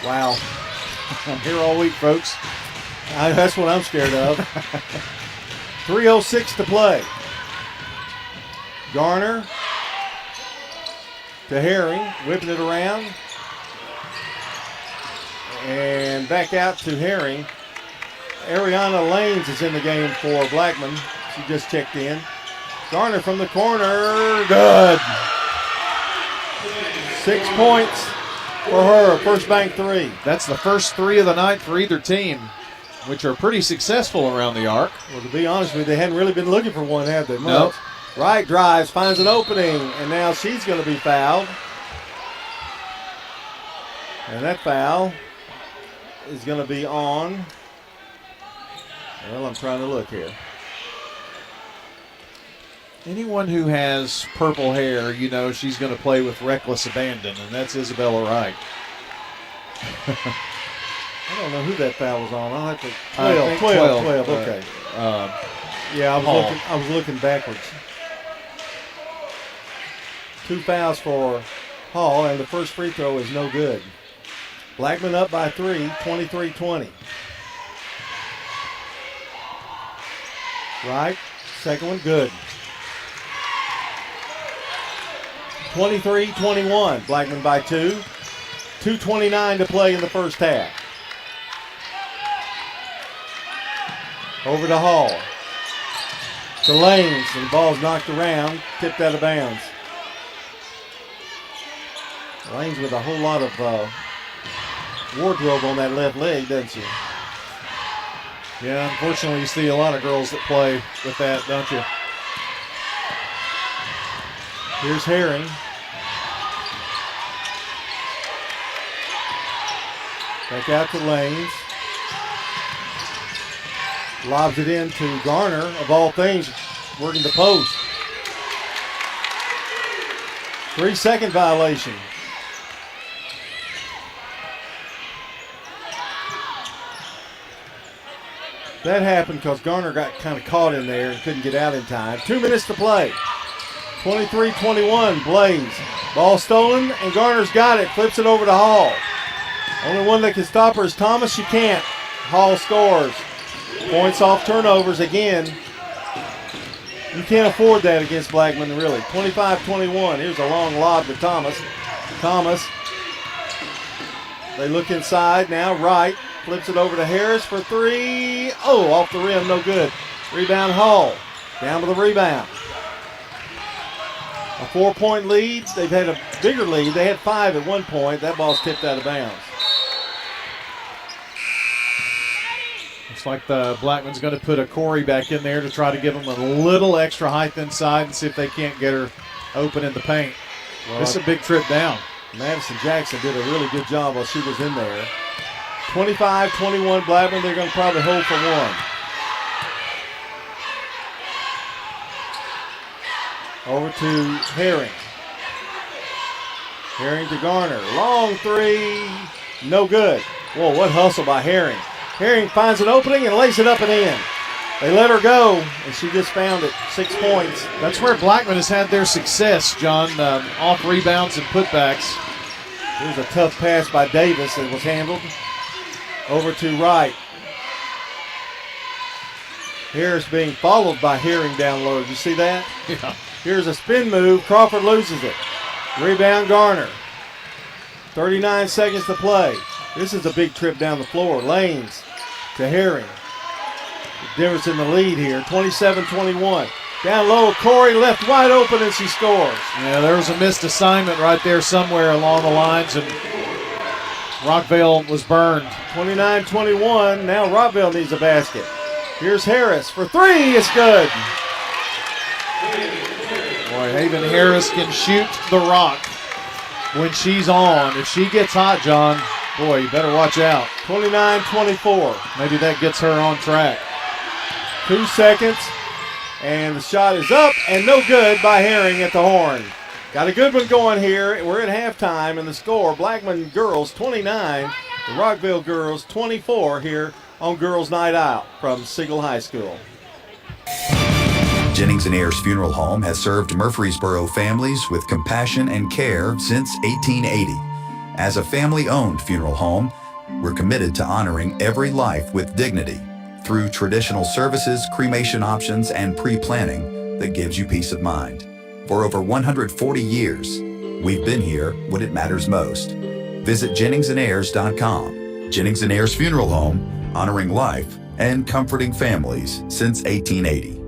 Wow. I'm here all week, folks. That's what I'm scared of. 3:06 to play. Garner to Herring, whipping it around. And back out to Herring. Ariana Lanes is in the game for Blackman. She just checked in. Garner from the corner. Good. 6 points for her. First bank 3.
That's the first 3 of the night for either team, which are pretty successful around the arc.
Well, to be honest with you, they hadn't really been looking for one, have they?
Nope.
Wright drives, finds an opening, and now she's going to be fouled. And that foul is going to be on. Well, I'm trying to look here.
Anyone who has purple hair, you know she's going to play with reckless abandon, and that's Isabella Wright.
I don't know who that foul was on. I'll have to. 12. Okay. Yeah, I was looking backwards. 2 fouls for Hall, and the first free throw is no good. Blackman up by 3, 23-20. Right, second one good. 23-21, Blackman by 2. 2:29 to play in the first half. Over to Hall. To Lanes, and the ball's knocked around, tipped out of bounds. Lanes with a whole lot of wardrobe on that left leg, doesn't she?
Yeah, unfortunately you see a lot of girls that play with that, don't you?
Here's Herring. Back out to Lanes. Lobs it in to Garner, of all things, working the post. 3-second violation. That happened because Garner got kind of caught in there and couldn't get out in time. 2 minutes to play. 23-21, Blaze. Ball stolen, and Garner's got it. Flips it over to Hall. Only one that can stop her is Thomas. She can't. Hall scores. Points off turnovers again. You can't afford that against Blackman, really. 25-21. Here's a long lob to Thomas. Thomas. They look inside now, right. Flips it over to Harris for 3. Oh, off the rim, no good. Rebound Hall. Down with the rebound. A 4-point lead. They've had a bigger lead. They had 5 at one point. That ball's tipped out of bounds.
Looks like the Blackman's going to put a Corey back in there to try to give them a little extra height inside and see if they can't get her open in the paint. Well, this is a big trip down.
Madison Jackson did a really good job while she was in there. 25-21 Blackman. They're going to probably hold for 1. Over to Herring. Herring to Garner. Long 3. No good. Whoa, what hustle by Herring. Herring finds an opening and lays it up and in. They let her go, and she just found it. 6 points.
That's where Blackman has had their success, John, off rebounds and putbacks.
Here's a tough pass by Davis that was handled. Over to Wright. Harris being followed by Herring down low. Did you see that?
Yeah.
Here's a spin move. Crawford loses it. Rebound Garner. 39 seconds to play. This is a big trip down the floor. Lanes to Herring. The difference in the lead here. 27-21. Down low, Corey left wide open and she scores.
Yeah, there was a missed assignment right there somewhere along the lines, and Rockville was burned.
29-21. Now Rockville needs a basket. Here's Harris for 3. It's good.
Boy, Haven Harris can shoot the rock when she's on. If she gets hot, John, boy, you better watch out.
29-24.
Maybe that gets her on track.
2 seconds, and the shot is up and no good by Herring at the horn. Got a good one going here. We're at halftime, and the score, Blackman girls 29, the Rockville girls 24 here on Girls Night Out from Siegel High School.
Jennings and Ayers Funeral Home has served Murfreesboro families with compassion and care since 1880. As a family-owned funeral home, we're committed to honoring every life with dignity through traditional services, cremation options, and pre-planning that gives you peace of mind. For over 140 years, we've been here when it matters most. Visit JenningsandAyers.com. Jennings and Ayers Funeral Home, honoring life and comforting families since 1880.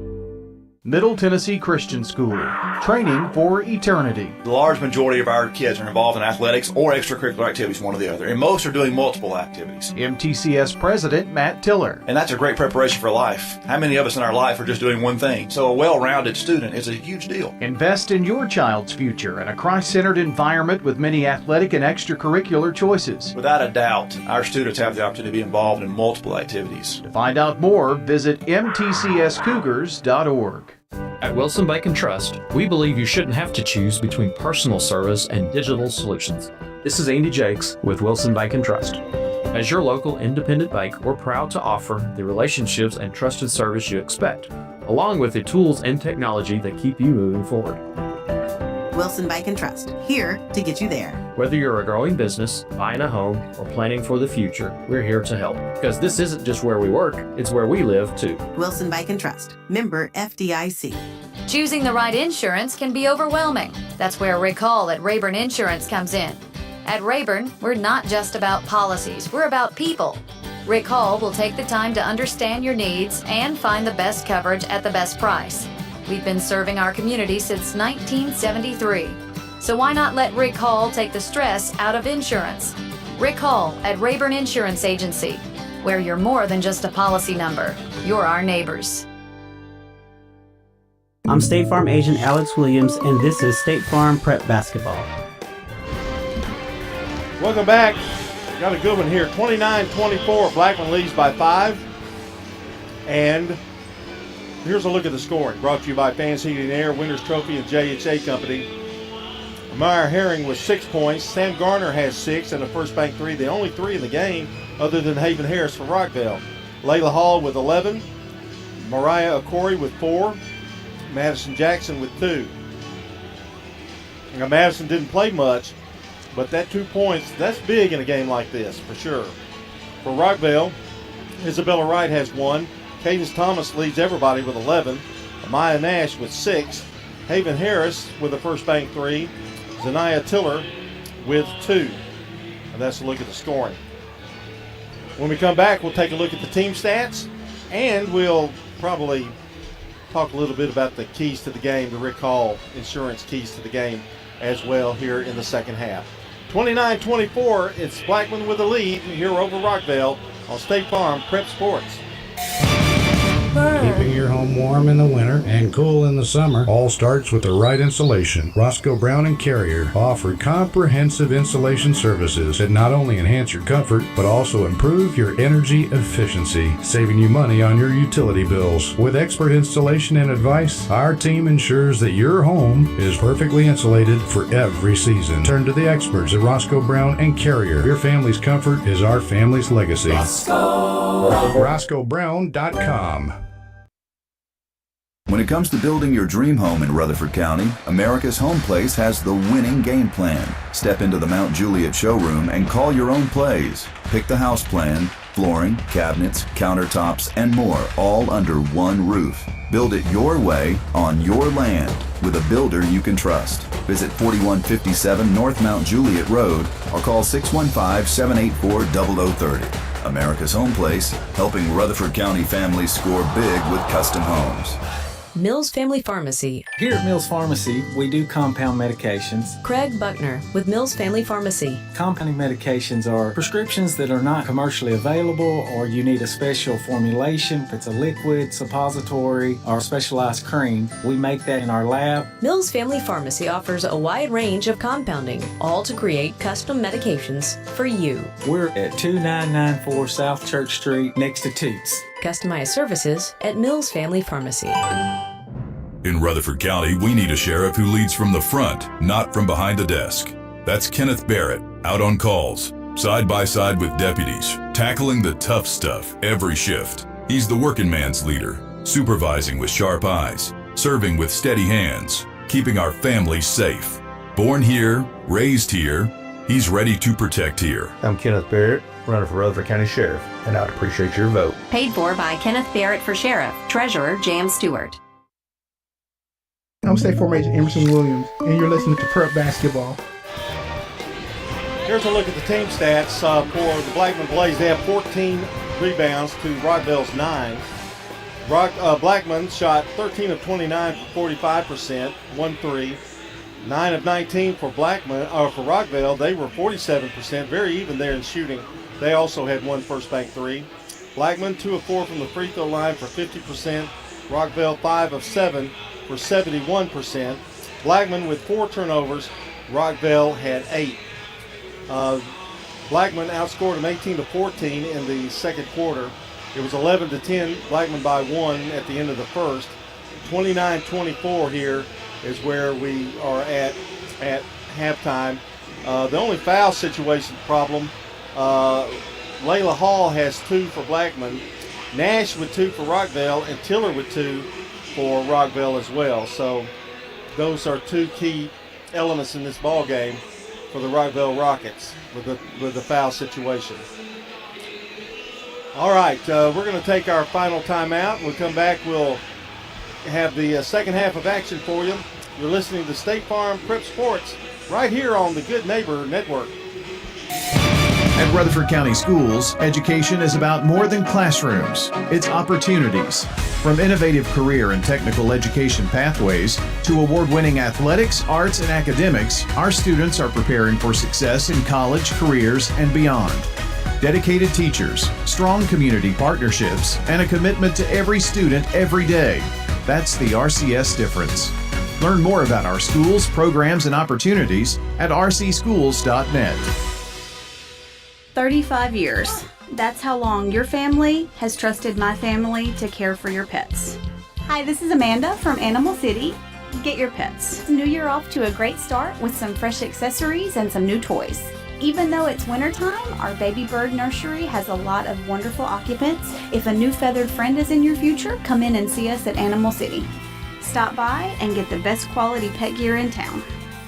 Middle Tennessee Christian School, training for eternity.
The large majority of our kids are involved in athletics or extracurricular activities, one or the other, and most are doing multiple activities.
MTCS President Matt Tiller.
And that's a great preparation for life. How many of us in our life are just doing one thing? So a well-rounded student is a huge deal.
Invest in your child's future in a Christ-centered environment with many athletic and extracurricular choices.
Without a doubt, our students have the opportunity to be involved in multiple activities.
To find out more, visit mtcscougars.org.
At Wilson Bank and Trust, we believe you shouldn't have to choose between personal service and digital solutions. This is Andy Jakes with Wilson Bank and Trust. As your local independent bank, we're proud to offer the relationships and trusted service you expect, along with the tools and technology that keep you moving forward.
Wilson Bank and Trust, here to get you there.
Whether you're a growing business, buying a home, or planning for the future, we're here to help. Because this isn't just where we work, it's where we live too.
Wilson Bank and Trust, member FDIC.
Choosing the right insurance can be overwhelming. That's where Rick Hall at Rayburn Insurance comes in. At Rayburn, we're not just about policies, we're about people. Rick Hall will take the time to understand your needs and find the best coverage at the best price. We've been serving our community since 1973. So why not let Rick Hall take the stress out of insurance? Rick Hall at Rayburn Insurance Agency, where you're more than just a policy number. You're our neighbors.
I'm State Farm Agent Alex Williams, and this is State Farm Prep Basketball.
Welcome back. Got a good one here. 29-24. Blackman leads by 5. And here's a look at the scoring. Brought to you by Fans Heating and Air, Winners Trophy, and JHA Company. Meyer Herring with 6 points. Sam Garner has 6 and a first bank 3. The only 3 in the game other than Haven Harris for Rockville. Layla Hall with 11. Mariah Okori with 4. Madison Jackson with 2. Now, Madison didn't play much, but that 2 points, that's big in a game like this, for sure. For Rockville, Isabella Wright has 1. Cadence Thomas leads everybody with 11. Amaya Nash with 6. Haven Harris with a first bank 3. Zanaya Tiller with 2. And that's a look at the scoring. When we come back, we'll take a look at the team stats, and we'll probably talk a little bit about the keys to the game, the Rick Hall insurance keys to the game as well here in the second half. 29-24, it's Blackman with the lead here over Rockville on State Farm Prep Sports.
Keeping your home warm in the winter and cool in the summer all starts with the right insulation. Roscoe Brown and Carrier offer comprehensive insulation services that not only enhance your comfort but also improve your energy efficiency, saving you money on your utility bills. With expert installation and advice, our team ensures that your home is perfectly insulated for every season. Turn to the experts at Roscoe Brown and Carrier. Your family's comfort is our family's legacy. RoscoeBrown.com.
When it comes to building your dream home in Rutherford County, America's Home Place has the winning game plan. Step into the Mount Juliet showroom and call your own plays. Pick the house plan, flooring, cabinets, countertops, and more, all under one roof. Build it your way on your land with a builder you can trust. Visit 4157 North Mount Juliet Road or call 615-784-0030. America's Home Place, helping Rutherford County families score big with custom homes.
Mills Family Pharmacy.
Here at Mills Pharmacy, we do compound medications.
Craig Buckner with Mills Family Pharmacy.
Compounding medications are prescriptions that are not commercially available, or you need a special formulation. If it's a liquid, suppository, or specialized cream, we make that in our lab.
Mills Family Pharmacy offers a wide range of compounding, all to create custom medications for you.
We're at 2994 South Church Street, next to Toots.
Customized services at Mills Family Pharmacy.
In Rutherford County, we need a sheriff who leads from the front, not from behind the desk. That's Kenneth Barrett, out on calls, side by side with deputies, tackling the tough stuff every shift. He's the working man's leader, supervising with sharp eyes, serving with steady hands, keeping our families safe. Born here, raised here, he's ready to protect here.
I'm Kenneth Barrett, running for Rutherford County Sheriff, and I'd appreciate your vote.
Paid for by Kenneth Barrett for Sheriff. Treasurer, Jam Stewart.
I'm State Farm Agent Emerson Williams, and you're listening to Prep Basketball.
Here's a look at the team stats for the Blackman Blaze. They have 14 rebounds to Rockville's 9. Blackman shot 13 of 29 for 45%, 1-3. 9 of 19 for for Rockville. They were 47%, very even there in shooting. They also had one first bank 3. Blackman 2 of 4 from the free throw line for 50%. Rockville 5 of 7 for 71%. Blackman with 4 turnovers. Rockville had 8. Blackman outscored them 18-14 in the second quarter. It was 11-10, Blackman by 1 at the end of the first. 29-24 here is where we are at halftime. The only foul situation problem, Layla Hall has 2 for Blackman, Nash with 2 for Rockville, and Tiller with 2 for Rockville as well. So those are 2 key
elements in this ball game for the Rockville Rockets with the foul situation. All right, we're going to take our final timeout. When we come back, we'll have the second half of action for you. You're listening to State Farm Prep Sports right here on the Good Neighbor Network.
At Rutherford County Schools, education is about more than classrooms. It's opportunities. From innovative career and technical education pathways to award-winning athletics, arts, and academics, our students are preparing for success in college, careers, and beyond. Dedicated teachers, strong community partnerships, and a commitment to every student every day. That's the RCS difference. Learn more about our schools, programs, and opportunities at rcschools.net.
35 years. That's how long your family has trusted my family to care for your pets. Hi, this is Amanda from Animal City. Get your pets. New Year off to a great start with some fresh accessories and some new toys. Even though it's wintertime, our baby bird nursery has a lot of wonderful occupants. If a new feathered friend is in your future, come in and see us at Animal City. Stop by and get the best quality pet gear in town.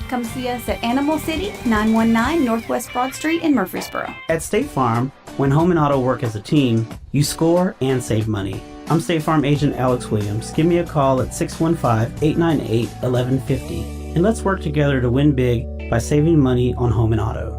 Come see us at Animal City, 919 Northwest Broad Street in Murfreesboro.
At State Farm, when home and auto work as a team, you score and save money. I'm State Farm Agent Alex Williams. Give me a call at 615-898-1150, and let's work together to win big by saving money on home and auto.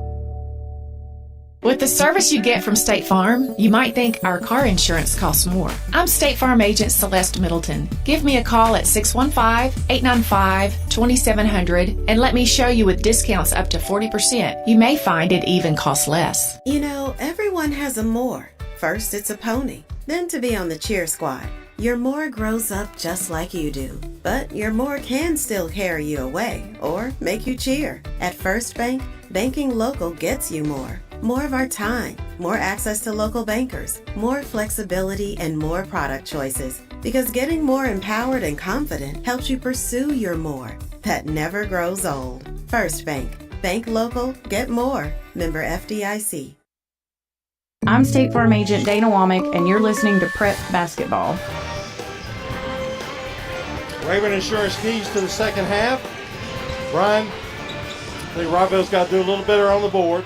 With the service you get from State Farm, you might think our car insurance costs more. I'm State Farm Agent Celeste Middleton. Give me a call at 615-895-2700 and let me show you with discounts up to 40%. You may find it even costs less.
You know, everyone has a more. First, it's a pony. Then to be on the cheer squad. Your more grows up just like you do. But your more can still carry you away or make you cheer. At First Bank, banking local gets you more. More of our time, more access to local bankers, more flexibility, and more product choices. Because getting more empowered and confident helps you pursue your more. That never grows old. First Bank. Bank local, get more. Member FDIC.
I'm State Farm Agent Dana Womack, and you're listening to Prep Basketball.
Rayburn Insurance keys to the second half. Brian, I think Rockville's got to do a little better on the board.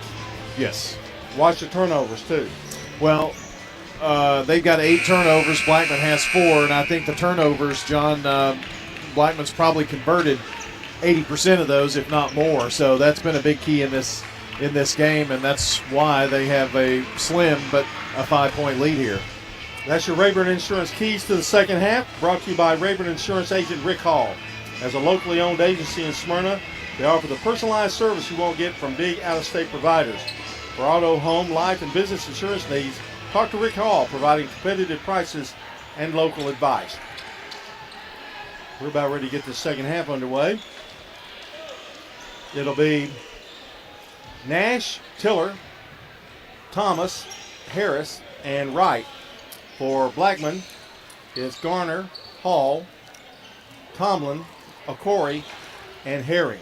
Yes.
Watch the turnovers, too.
Well, they've got 8 turnovers. Blackman has 4, and I think the turnovers, John, Blackman's probably converted 80% of those, if not more. So that's been a big key in this game, and that's why they have a slim but a 5-point lead here.
That's your Rayburn Insurance keys to the second half, brought to you by Rayburn Insurance Agent Rick Hall. As a locally owned agency in Smyrna, they offer the personalized service you won't get from big out-of-state providers. For auto, home, life, and business insurance needs, talk to Rick Hall, providing competitive prices and local advice. We're about ready to get the second half underway. It'll be Nash, Tiller, Thomas, Harris, and Wright. For Blackman, it's Garner, Hall, Tomlin, Okori, and Herring.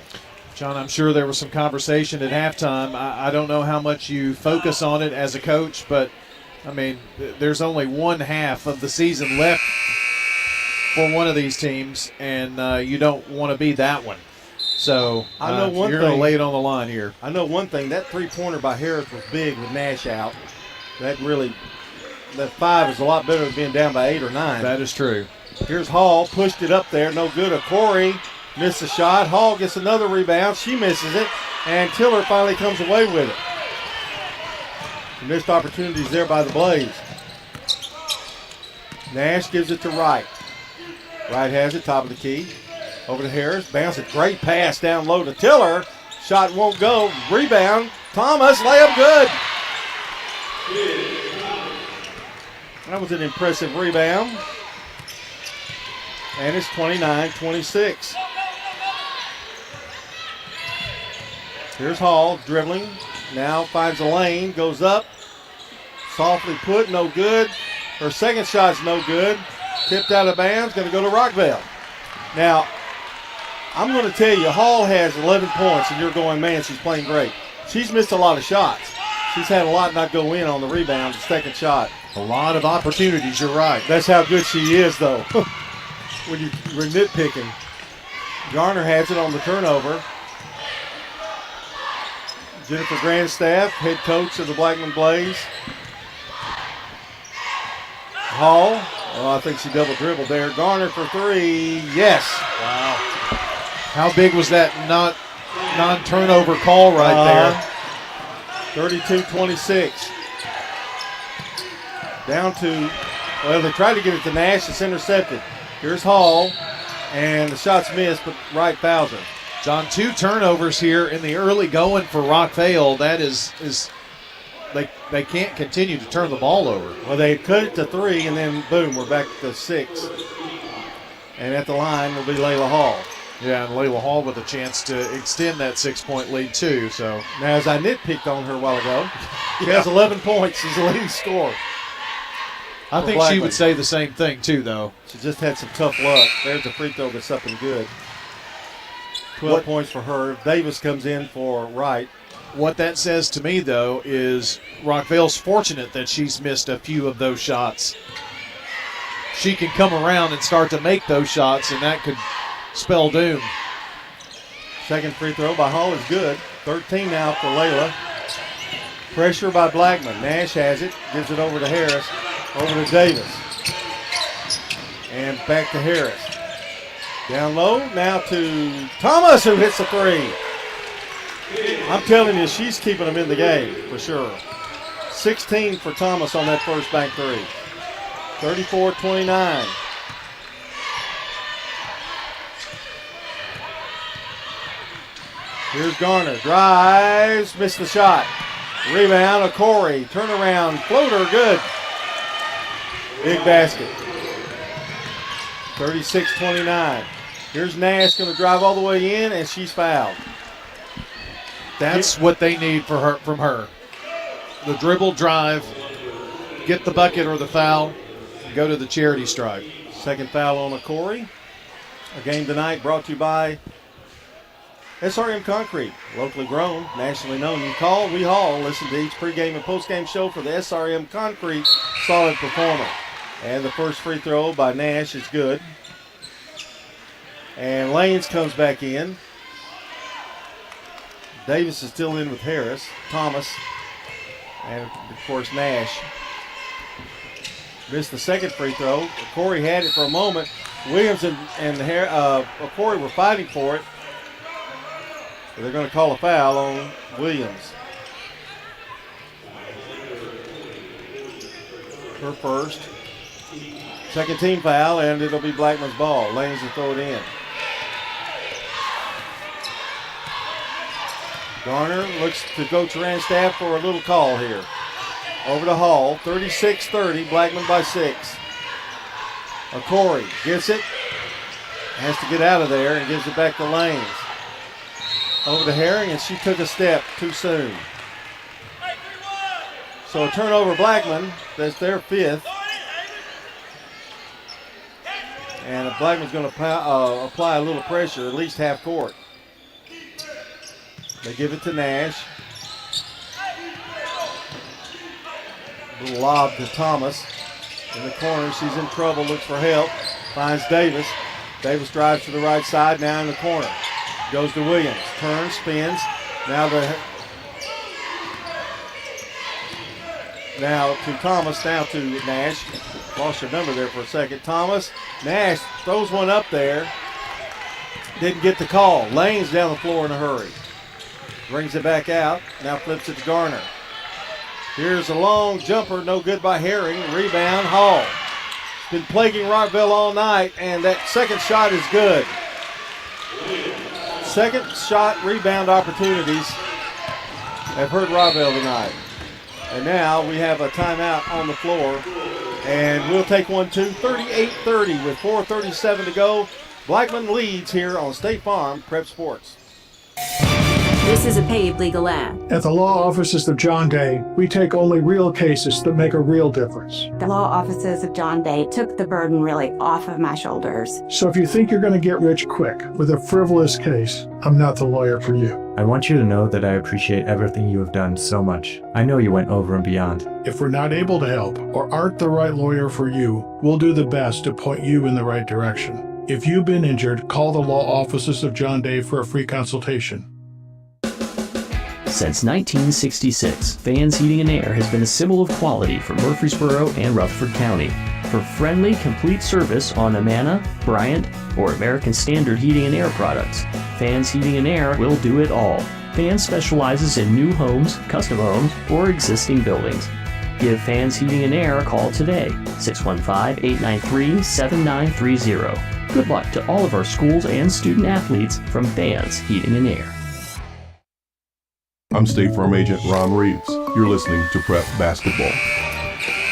John, I'm sure there was some conversation at halftime. I don't know how much you focus on it as a coach, but, I mean, there's only one half of the season left for one of these teams, and you don't want to be that one. So
I know one
you're
thing,
going to lay it on the line here.
I know one thing. That three-pointer by Harris was big with Nash out. That 5 is a lot better than being down by 8 or 9.
That is true.
Here's Hall, pushed it up there, no good. Okori missed the shot. Hall gets another rebound. She misses it, and Tiller finally comes away with it. Missed opportunities there by the Blaze. Nash gives it to Wright. Wright has it, top of the key. Over to Harris, bounce it. Great pass down low to Tiller. Shot won't go. Rebound. Thomas, layup good. That was an impressive rebound. And it's 29-26. Here's Hall dribbling. Now finds a lane, goes up. Softly put, no good. Her second shot's no good. Tipped out of bounds, going to go to Rockville. Now, I'm going to tell you, Hall has 11 points, and you're going, man, she's playing great. She's missed a lot of shots. She's had a lot not go in on the rebound, the second shot.
A lot of opportunities, you're right.
That's how good she is, though. When you're nitpicking. Garner has it on the turnover. Jennifer Grandstaff, head coach of the Blackman Blaze. Hall, I think she double dribbled there. Garner for three, yes.
Wow. How big was that non-turnover call right there?
32-26. Down to, well, they tried to give it to Nash. It's intercepted. Here's Hall, and the shot's missed, but Wright fouls her.
John, 2 turnovers here in the early going for Rockvale. That is they can't continue to turn the ball over.
Well, they cut it to 3, and then boom, we're back to 6. And at the line will be Layla Hall.
Yeah, and Layla Hall with a chance to extend that 6-point lead too. So
now, as I nitpicked on her a while ago, she has 11 points. She's the leading scorer.
I think she would say the same thing too, though.
She just had some tough luck. There's a free throw that's up and good. 12 points for her. Davis comes in for Wright.
What that says to me, though, is Rockvale's fortunate that she's missed a few of those shots. She can come around and start to make those shots, and that could spell doom.
Second free throw by Hall is good. 13 now for Layla. Pressure by Blackman. Nash has it. Gives it over to Harris. Over to Davis. And back to Harris. Down low. Now to Thomas, who hits a 3. I'm telling you, she's keeping them in the game for sure. 16 for Thomas on that first bank 3. 34-29. Here's Garner. Drives. Missed the shot. Rebound. Okori. Turnaround. Floater. Good. Big basket. 36-29. Here's Nash going to drive all the way in, and she's fouled.
That's what they need from her. The dribble, drive, get the bucket or the foul, and go to the charity stripe.
Second foul on Okori. A game tonight brought to you by SRM Concrete, locally grown, nationally known. You call, we haul. Listen to each pregame and postgame show for the SRM Concrete solid performer. And the first free throw by Nash is good. And Lanes comes back in. Davis is still in with Harris, Thomas, and of course Nash. Missed the second free throw. Corey had it for a moment. Williams and Corey were fighting for it. But they're going to call a foul on Williams. Her first. Second team foul, and it'll be Blackman's ball. Lanes will throw it in. Garner looks to go to Grandstaff for a little call here. Over to Hall, 36-30, Blackman by 6. Okori gets it, has to get out of there and gives it back to Lanes. Over to Herring, and she took a step too soon. So a turnover Blackman, that's their 5th. And Blackman's going to apply a little pressure, at least half court. They give it to Nash. Little lob to Thomas. In the corner, she's in trouble, looks for help. Finds Davis. Davis drives to the right side, now in the corner. Goes to Williams. Turns, spins. Now to Thomas, now to Nash. Lost her number there for a second. Thomas. Nash throws one up there. Didn't get the call. Lane's down the floor in a hurry. Brings it back out. Now flips it to Garner. Here's a long jumper. No good by Herring. Rebound, Hall. Been plaguing Rockville all night, and that second shot is good. Second shot rebound opportunities have hurt Rockville tonight. And now we have a timeout on the floor. And we'll take one too. 38-30 with 4:37 to go. Blackman leads here on State Farm Prep Sports.
This is a paid legal ad.
At the law offices of John Day, we take only real cases that make a real difference.
The law offices of John Day took the burden really off of my shoulders.
So if you think you're going to get rich quick with a frivolous case, I'm not the lawyer for you.
I want you to know that I appreciate everything you have done so much. I know you went over and beyond.
If we're not able to help or aren't the right lawyer for you, we'll do the best to point you in the right direction. If you've been injured, call the law offices of John Day for a free consultation.
Since 1966, Fans Heating and Air has been a symbol of quality for Murfreesboro and Rutherford County. For friendly, complete service on Amana, Bryant, or American Standard Heating and Air products, Fans Heating and Air will do it all. Fans specializes in new homes, custom homes, or existing buildings. Give Fans Heating and Air a call today, 615-893-7930. Good luck to all of our schools and student athletes from Fans Heating and Air.
I'm State Farm Agent Ron Reeves. You're listening to Prep Basketball.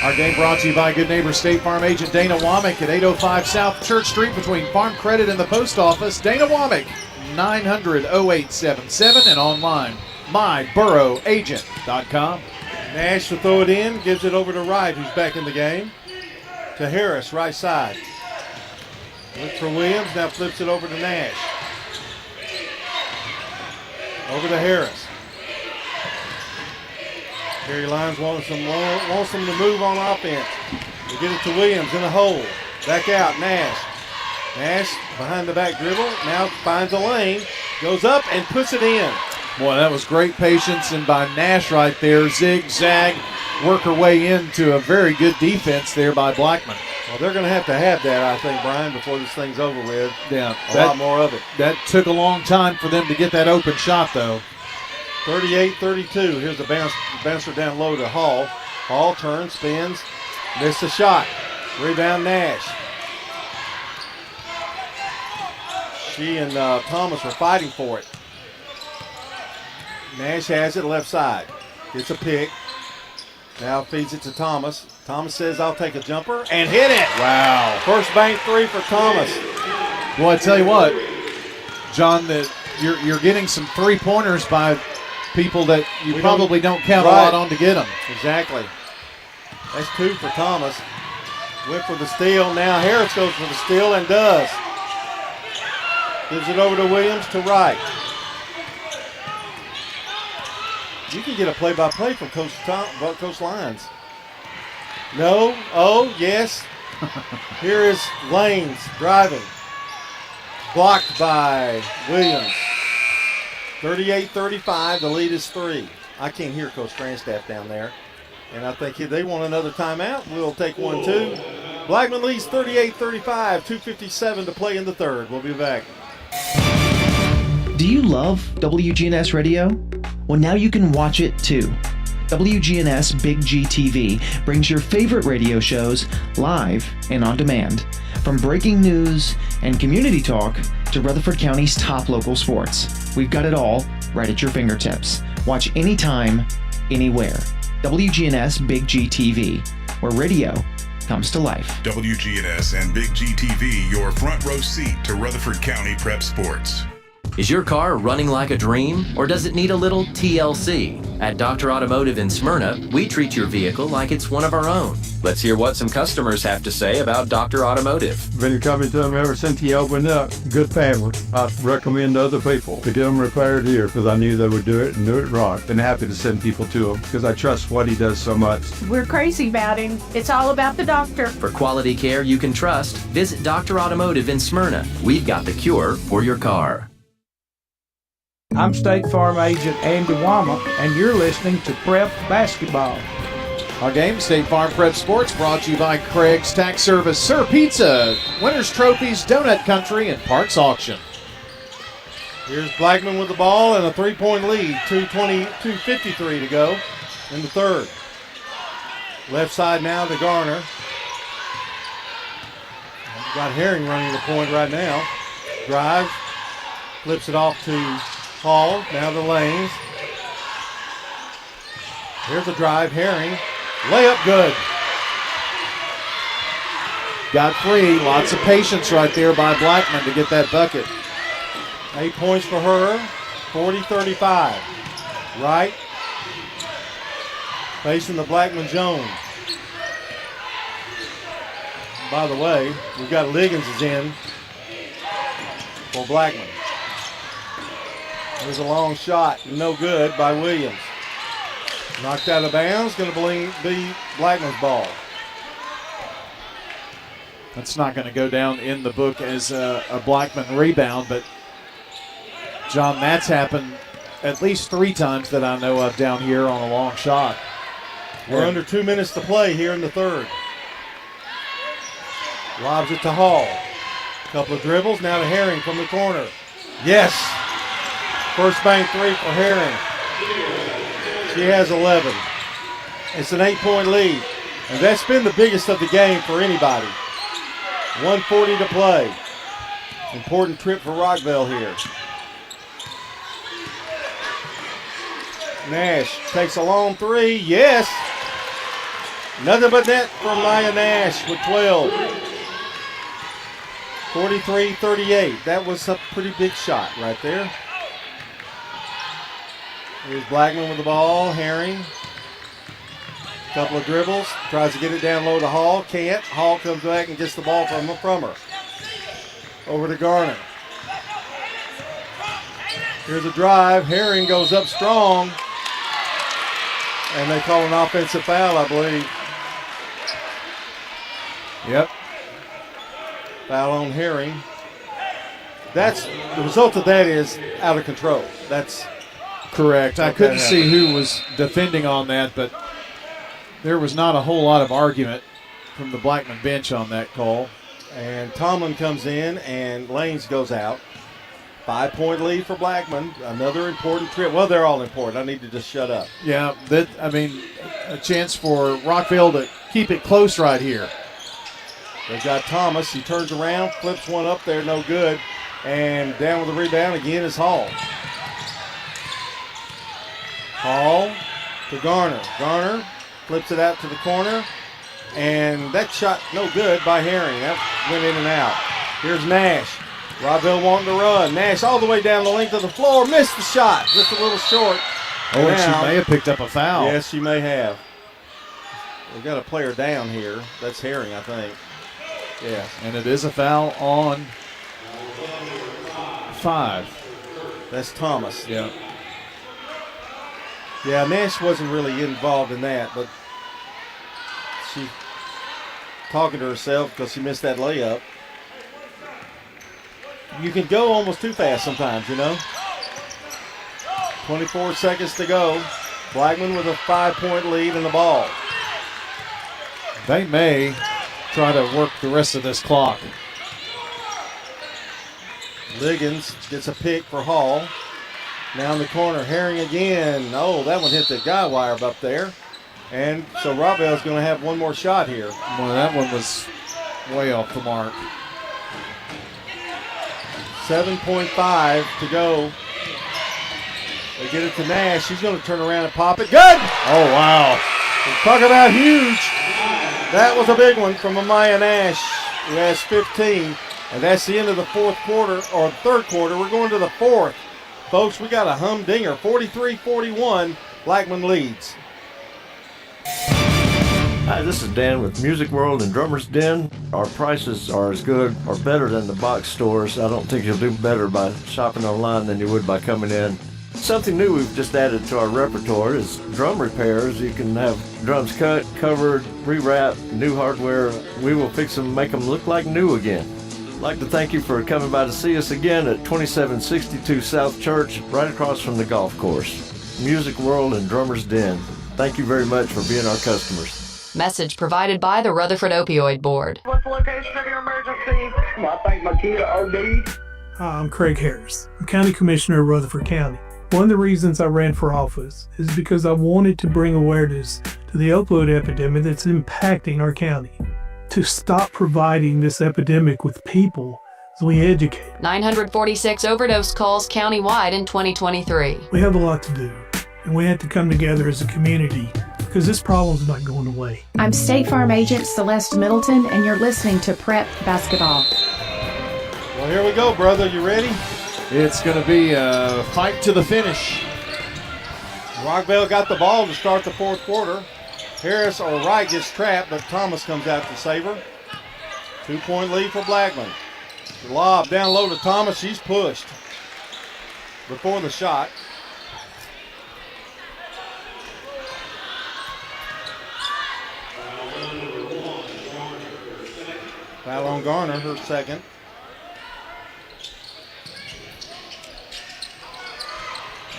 Our game brought to you by good neighbor State Farm Agent Dana Womack at 805 South Church Street between Farm Credit and the Post Office. Dana Womack, 900-0877, and online, myboroughagent.com.
Nash will throw it in, gives it over to Wright, who's back in the game. To Harris, right side. Look for Williams, now flips it over to Nash. Over to Harris. Terry Lyons wants them to move on offense. They get it to Williams in the hole. Back out, Nash. Nash behind the back dribble, now finds a lane, goes up and puts it in.
Boy, that was great patience, and by Nash right there, zigzag, work her way into a very good defense there by Blackman.
Well, they're going to have that, I think, Brian, before this thing's over with.
Yeah,
a lot more of it.
That took a long time for them to get that open shot, though.
38-32. Here's the bouncer down low to Hall. Hall turns, spins, missed the shot. Rebound Nash. She and Thomas are fighting for it. Nash has it left side. Gets a pick. Now feeds it to Thomas. Thomas says, I'll take a jumper, and hit it.
Wow.
First bank three for Thomas.
Well, I tell you what, John, that you're getting some three-pointers by people that you probably don't count a lot on to get them.
Exactly. That's two for Thomas. Went for the steal. Now Harris goes for the steal and does. Gives it over to Williams to Wright. You can get a play-by-play from Coach Lyons. No. Oh, yes. Here is Lanes driving. Blocked by Williams. 38-35. The lead is 3. I can't hear Coach Grandstaff down there. And I think if they want another timeout, we'll take one too. Blackman leads 38-35. 2:57 to play in the third. We'll be back.
Do you love WGNS Radio? Well, now you can watch it too. WGNS Big G TV brings your favorite radio shows live and on demand. From breaking news and community talk to Rutherford County's top local sports. We've got it all right at your fingertips. Watch anytime, anywhere. WGNS Big G TV, where radio comes to life.
WGNS and Big G TV, your front row seat to Rutherford County prep sports.
Is your car running like a dream, or does it need a little TLC? At Dr. Automotive in Smyrna, we treat your vehicle like it's one of our own. Let's hear what some customers have to say about Dr. Automotive.
Been coming to them ever since he opened up. Good family. I recommend other people to get them repaired here because I knew they would do it and do it right. Been happy to send people to him because I trust what he does so much.
We're crazy about him. It's all about the doctor.
For quality care you can trust, visit Dr. Automotive in Smyrna. We've got the cure for your car.
I'm State Farm Agent Andy Womack, and you're listening to Prep Basketball.
Our game, State Farm Prep Sports, brought to you by Craig's Tax Service, Sir Pizza, Winners Trophies, Donut Country, and Parks Auction.
Here's Blackman with the ball and a three-point lead. 2:53 to go in the third. Left side now to Garner. Got Herring running the point right now. Drives, flips it off to Hall, now the lanes. Here's a drive, Herring. Layup good.
Got free. Lots of patience right there by Blackman to get that bucket.
8 points for her. 40-35. Right. Facing the Blackman Jones. By the way, we've got Liggins is in for Blackman. There's a long shot, no good by Williams. Knocked out of bounds, going to be Blackman's ball.
That's not going to go down in the book as a Blackman rebound, but John, that's happened at least 3 times that I know of down here on a long shot.
We're under 2 minutes to play here in the third. Lobs it to Hall. Couple of dribbles, now to Herring from the corner. Yes! First bank 3 for Herring. She has 11. It's an 8-point lead. And that's been the biggest of the game for anybody. 1:40 to play. Important trip for Rockville here. Nash takes a long 3. Yes! Nothing but net from Maya Nash with 12. 43-38. That was a pretty big shot right there. Here's Blackman with the ball. Herring. Couple of dribbles. Tries to get it down low to Hall. Can't. Hall comes back and gets the ball from her. Over to Garner. Here's a drive. Herring goes up strong. And they call an offensive foul, I believe.
Yep.
Foul on Herring. That's the result of that is out of control. That's
correct. I couldn't see who was defending on that, but there was not a whole lot of argument from the Blackman bench on that call.
And Tomlin comes in and Lanes goes out. 5-point lead for Blackman. Another important trip. Well, they're all important. I need to just shut up.
Yeah, a chance for Rockville to keep it close right here.
They've got Thomas. He turns around, flips one up there, no good. And down with the rebound again is Hall. Hall to Garner. Garner flips it out to the corner. And that shot no good by Herring. That went in and out. Here's Nash. Rockville wanting to run. Nash all the way down the length of the floor. Missed the shot. Just a little short.
Oh, and she may have picked up a foul.
Yes, she may have. We've got a player down here. That's Herring, I think. Yeah.
And it is a foul on 5.
That's Thomas.
Yeah.
Yeah, Nash wasn't really involved in that, but she's talking to herself because she missed that layup. You can go almost too fast sometimes, you know. 24 seconds to go. Blackman with a 5-point lead in the ball.
They may try to work the rest of this clock.
Liggins gets a pick for Hall. Now in the corner, Herring again. Oh, that one hit the guy wire up there. And so Rockville's going to have one more shot here.
Well, that one was way off the mark.
7.5 to go. They get it to Nash. She's going to turn around and pop it. Good!
Oh, wow.
Talk about huge. That was a big one from Amaya Nash, who has 15. And that's the end of the fourth quarter, or third quarter. We're going to the fourth. Folks, we got a humdinger. 43-41. Blackman leads.
Hi, this is Dan with Music World and Drummer's Den. Our prices are as good or better than the box stores. I don't think you'll do better by shopping online than you would by coming in. Something new we've just added to our repertoire is drum repairs. You can have drums cut, covered, rewrapped, new hardware. We will fix them, make them look like new again. I'd like to thank you for coming by to see us again at 2762 South Church, right across from the golf course. Music World and Drummer's Den. Thank you very much for being our customers.
Message provided by the Rutherford Opioid Board.
What's the location of your emergency? I think my kid OD'd.
Hi, I'm Craig Harris. I'm County Commissioner of Rutherford County. One of the reasons I ran for office is because I wanted to bring awareness to the opioid epidemic that's impacting our county. To stop providing this epidemic with people as we educate.
946 overdose calls countywide in 2023.
We have a lot to do, and we have to come together as a community because this problem's not going away.
I'm State Farm Agent Celeste Middleton, and you're listening to Prep Basketball.
Well, here we go, brother. You ready?
It's going to be a fight to the finish.
Rockville got the ball to start the fourth quarter. Harris or Wright gets trapped, but Thomas comes out to save her. 2-point lead for Blackman. The lob down low to Thomas. She's pushed before the shot. Foul on Garner, her second.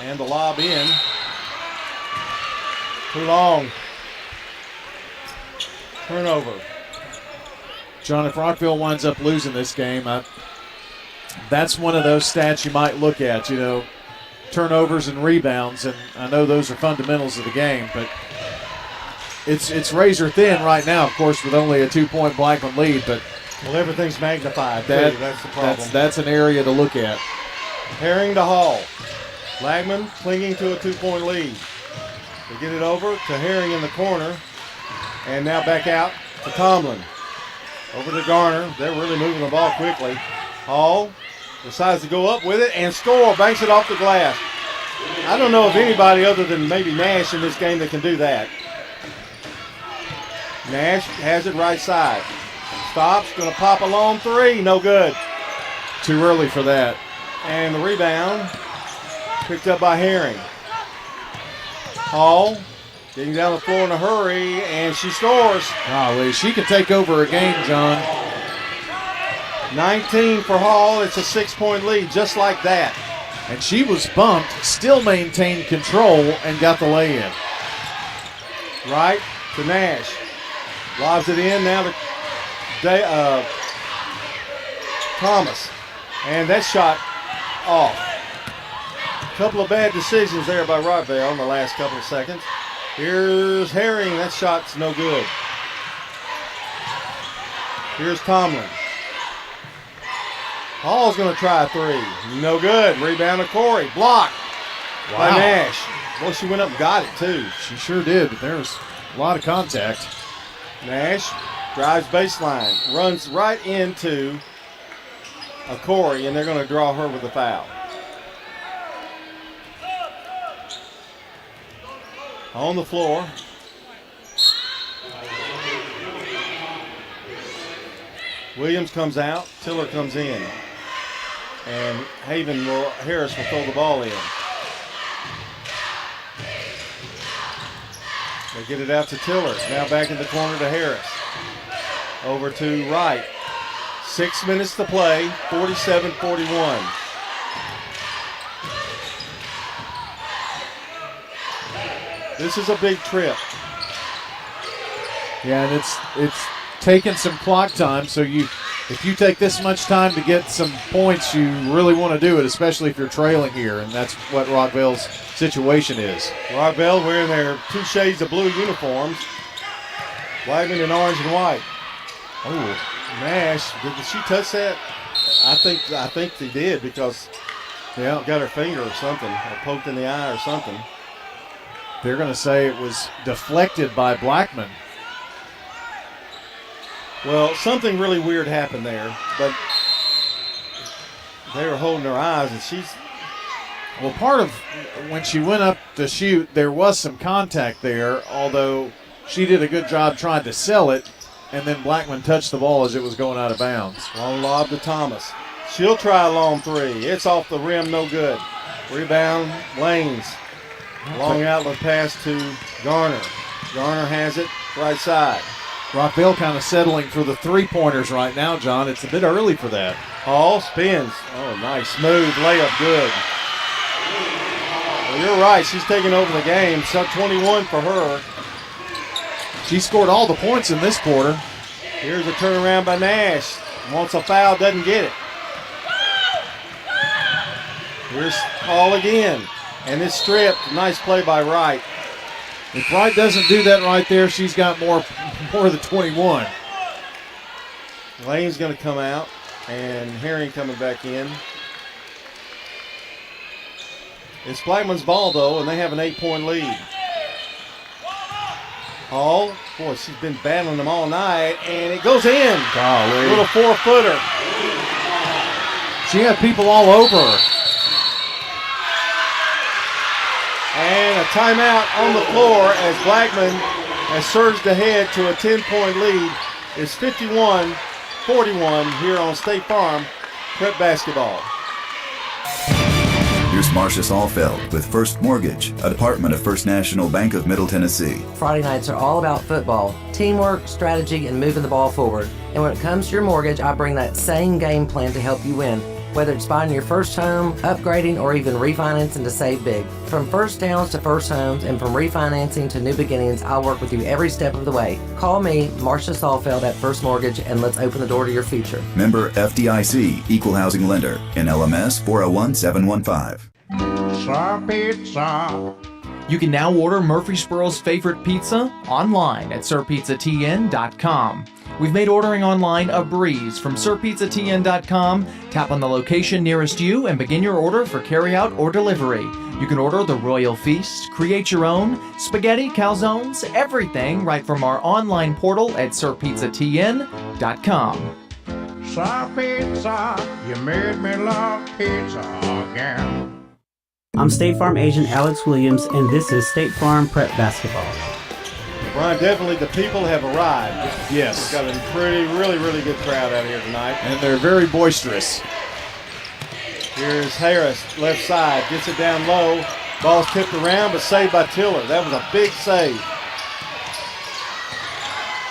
And the lob in. Too long. Turnover.
John, if Rockville winds up losing this game, that's one of those stats you might look at, turnovers and rebounds, and I know those are fundamentals of the game, but it's razor thin right now, of course, with only a 2-point Blackman lead, but
well, everything's magnified, too. That's the problem.
That's an area to look at.
Herring to Hall. Blackman clinging to a 2-point lead. They get it over to Herring in the corner, and now back out to Tomlin. Over to Garner. They're really moving the ball quickly. Hall decides to go up with it and score. Banks it off the glass. I don't know of anybody other than maybe Nash in this game that can do that. Nash has it right side. Stops. Going to pop a long three. No good.
Too early for that.
And the rebound picked up by Herring. Hall getting down the floor in a hurry, and she scores.
Golly, she can take over a game, John.
19 for Hall. It's a 6-point lead, just like that.
And she was bumped, still maintained control, and got the lay-in.
Right to Nash. Lobs it in now to Thomas. And that shot off. A couple of bad decisions there by Rockville in the last couple of seconds. Here's Herring. That shot's no good. Here's Tomlin. Hall's going to try a three. No good. Rebound to Corey. Block by Nash. Well, she went up and got it, too.
She sure did, but there was a lot of contact.
Nash drives baseline. Runs right into a Corey, and they're going to draw her with a foul. On the floor. Williams comes out. Tiller comes in. And Harris will throw the ball in. They get it out to Tiller. Now back in the corner to Harris. Over to Wright. 6 minutes to play. 47-41. This is a big trip.
Yeah, and it's taking some clock time, so if you take this much time to get some points, you really want to do it, especially if you're trailing here, and that's what Rockville's situation is.
Rockville wearing their 2 shades of blue uniforms. Blackman in orange and white. Oh, Nash, did she touch that? I think she did because got her finger or something, or poked in the eye or something.
They're going to say it was deflected by Blackman.
Well, something really weird happened there, but they were holding her eyes, and she's...
Well, part of when she went up to shoot, there was some contact there, although she did a good job trying to sell it, and then Blackman touched the ball as it was going out of bounds.
Long lob to Thomas. She'll try a long three. It's off the rim, no good. Rebound, Lanes. Long outlet pass to Garner. Garner has it, right side.
Rockville kind of settling for the three-pointers right now, John. It's a bit early for that.
Hall spins. Oh, nice. Smooth layup, good. Well, you're right. She's taking over the game. Sub 21 for her.
She scored all the points in this quarter.
Here's a turnaround by Nash. Wants a foul, doesn't get it. Here's Hall again. And it's stripped. Nice play by Wright.
If Wright doesn't do that right there, she's got more than 21.
Lane's going to come out, and Herring coming back in. It's Blackman's ball, though, and they have an 8-point lead. Hall, boy, she's been battling them all night, and it goes in.
Golly.
Little 4-footer.
She had people all over her.
And a timeout on the floor as Blackman has surged ahead to a 10-point lead. It's 51-41 here on State Farm Prep Basketball.
Here's Marcia Saalfeld with First Mortgage, a department of First National Bank of Middle Tennessee.
Friday nights are all about football, teamwork, strategy, and moving the ball forward. And when it comes to your mortgage, I bring that same game plan to help you win. Whether it's buying your first home, upgrading, or even refinancing to save big. From first downs to first homes and from refinancing to new beginnings, I'll work with you every step of the way. Call me, Marcia Saalfeld at First Mortgage, and let's open the door to your future.
Member FDIC, Equal Housing Lender, NLMS 401715.
Sir Pizza.
You can now order Murfreesboro's favorite pizza online at sirpizzatn.com. We've made ordering online a breeze. From sirpizzatn.com, tap on the location nearest you and begin your order for carryout or delivery. You can order the Royal Feast, create your own, spaghetti, calzones, everything right from our online portal at sirpizzatn.com.
Sir Pizza, you made me love pizza again.
I'm State Farm agent Alex Williams, and this is State Farm Prep Basketball.
Brian, definitely the people have arrived.
Yes.
We've got a really good crowd out here tonight.
And they're very boisterous.
Here's Harris, left side, gets it down low. Ball's tipped around, but saved by Tiller. That was a big save.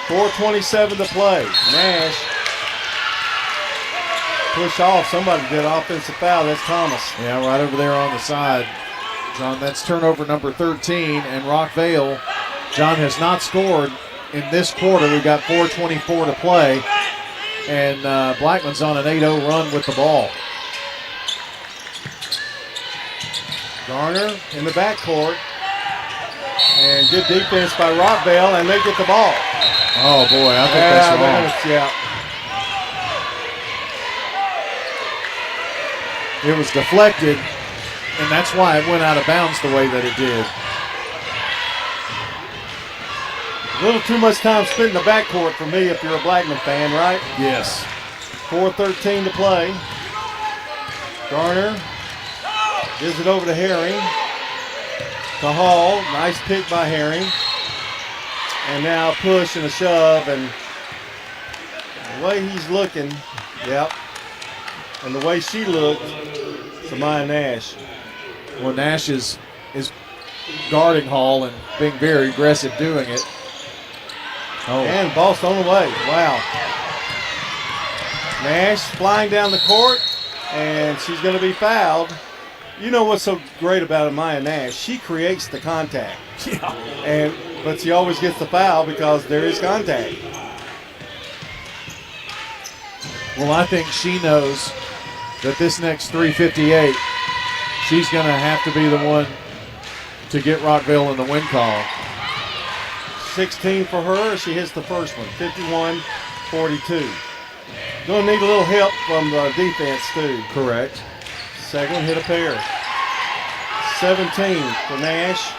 4:27 to play. Nash push off. Somebody did an offensive foul. That's Thomas.
Yeah, right over there on the side. John, that's turnover number 13, and Rockvale, John, has not scored in this quarter. We've got 4:24 to play, and Blackman's on an 8-0 run with the ball.
Garner in the backcourt, and good defense by Rockvale, and they get the ball.
Oh, boy, I think that's wrong.
Yeah.
It was deflected, and that's why it went out of bounds the way that it did.
A little too much time spent in the backcourt for me if you're a Blackman fan, right?
Yes.
4:13 to play. Garner gives it over to Herring. To Hall. Nice pick by Herring. And now a push and a shove, and the way he's looking, yep. And the way she looked, Samaya Nash.
Well, Nash is guarding Hall and being very aggressive doing it.
Oh. And ball's thrown away. Wow. Nash flying down the court, and she's going to be fouled. You know what's so great about Amaya Nash? She creates the contact.
Yeah.
But she always gets the foul because there is contact.
Well, I think she knows that this next 3:58, she's going to have to be the one to get Rockville in the win call.
16 for her. She hits the first one. 51-42. Going to need a little help from the defense, too.
Correct.
Second hit a pair. 17 for Nash.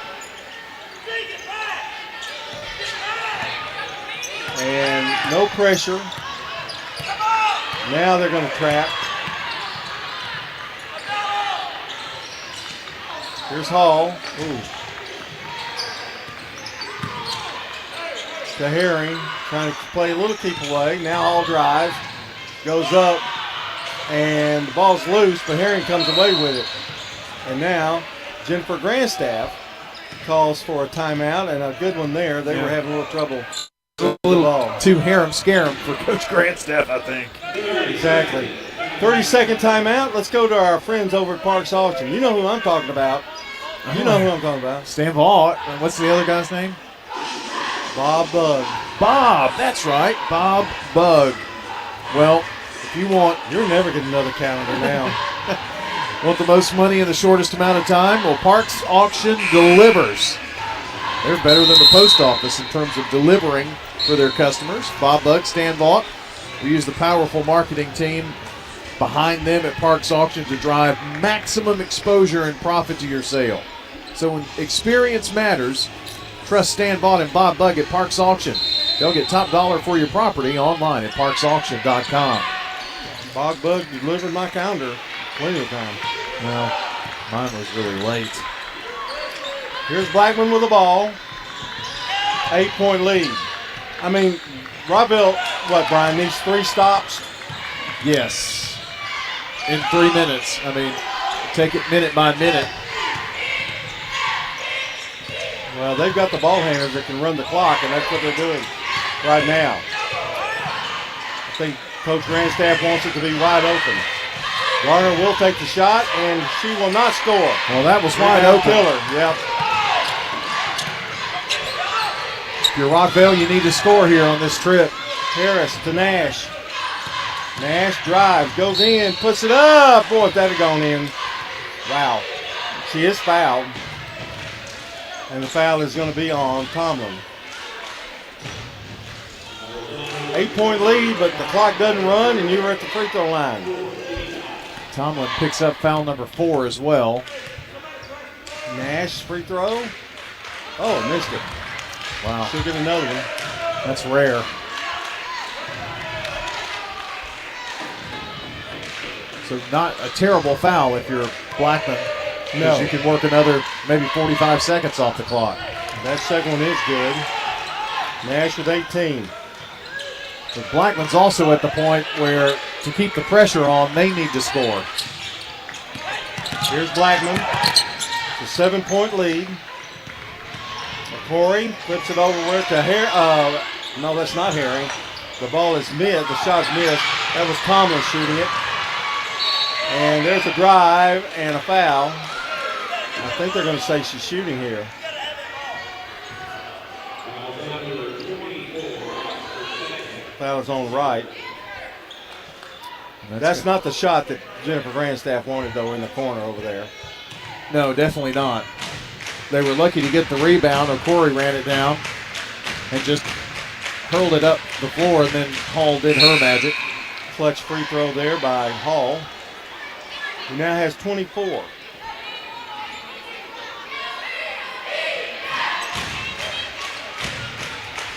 And no pressure. Now they're going to trap. Here's Hall. Ooh. To Herring, trying to play a little keep away. Now Hall drives, goes up, and the ball's loose, but Herring comes away with it. And now Jennifer Grandstaff calls for a timeout, and a good one there. They were having a little trouble.
A little too harem-scarum for Coach Grandstaff, I think.
Exactly. 30-second timeout. Let's go to our friends over at Parks Auction. You know who I'm talking about. You know who I'm talking about.
Stan Vaught. And what's the other guy's name?
Bob Bugg.
Bob, that's right. Bob Bugg. Well, if you want...
You're never getting another calendar now.
Want the most money in the shortest amount of time? Well, Parks Auction delivers. They're better than the post office in terms of delivering for their customers. Bob Bugg, Stan Vaught. We use the powerful marketing team behind them at Parks Auction to drive maximum exposure and profit to your sale. So when experience matters, trust Stan Vaught and Bob Bugg at Parks Auction. They'll get top dollar for your property online at parksauction.com.
Bob Bugg delivered my calendar plenty of time.
Well, mine was really late.
Here's Blackman with the ball. 8-point lead. I mean, Rockville, Brian, needs 3 stops?
Yes. In 3 minutes. I mean, take it minute by minute.
Well, they've got the ball handlers that can run the clock, and that's what they're doing right now. I think Coach Grandstaff wants it to be wide open. Garner will take the shot, and she will not score.
Well, that was wide open.
Killer. Yep.
If you're Rockville, you need to score here on this trip.
Harris to Nash. Nash drives, goes in, puts it up. Boy, if that had gone in. Wow. She is fouled. And the foul is going to be on Tomlin. 8-point lead, but the clock doesn't run, and you were at the free throw line.
Tomlin picks up foul number 4 as well.
Nash free throw. Oh, missed it.
Wow.
She'll get another one.
That's rare. So not a terrible foul if you're Blackman.
No.
You can work another maybe 45 seconds off the clock.
That second one is good. Nash with 18.
But Blackman's also at the point where to keep the pressure on, they need to score.
Here's Blackman. It's a 7-point lead. Corey flips it over with to Harry. No, that's not Harry. The ball is mid. The shot's missed. That was Tomlin shooting it. And there's a drive and a foul. I think they're going to say she's shooting here. Foul is on the right. That's not the shot that Jennifer Grandstaff wanted, though, in the corner over there.
No, definitely not. They were lucky to get the rebound, or Corey ran it down and just hurled it up the floor, and then Hall did her magic.
Clutch free throw there by Hall. He now has 24.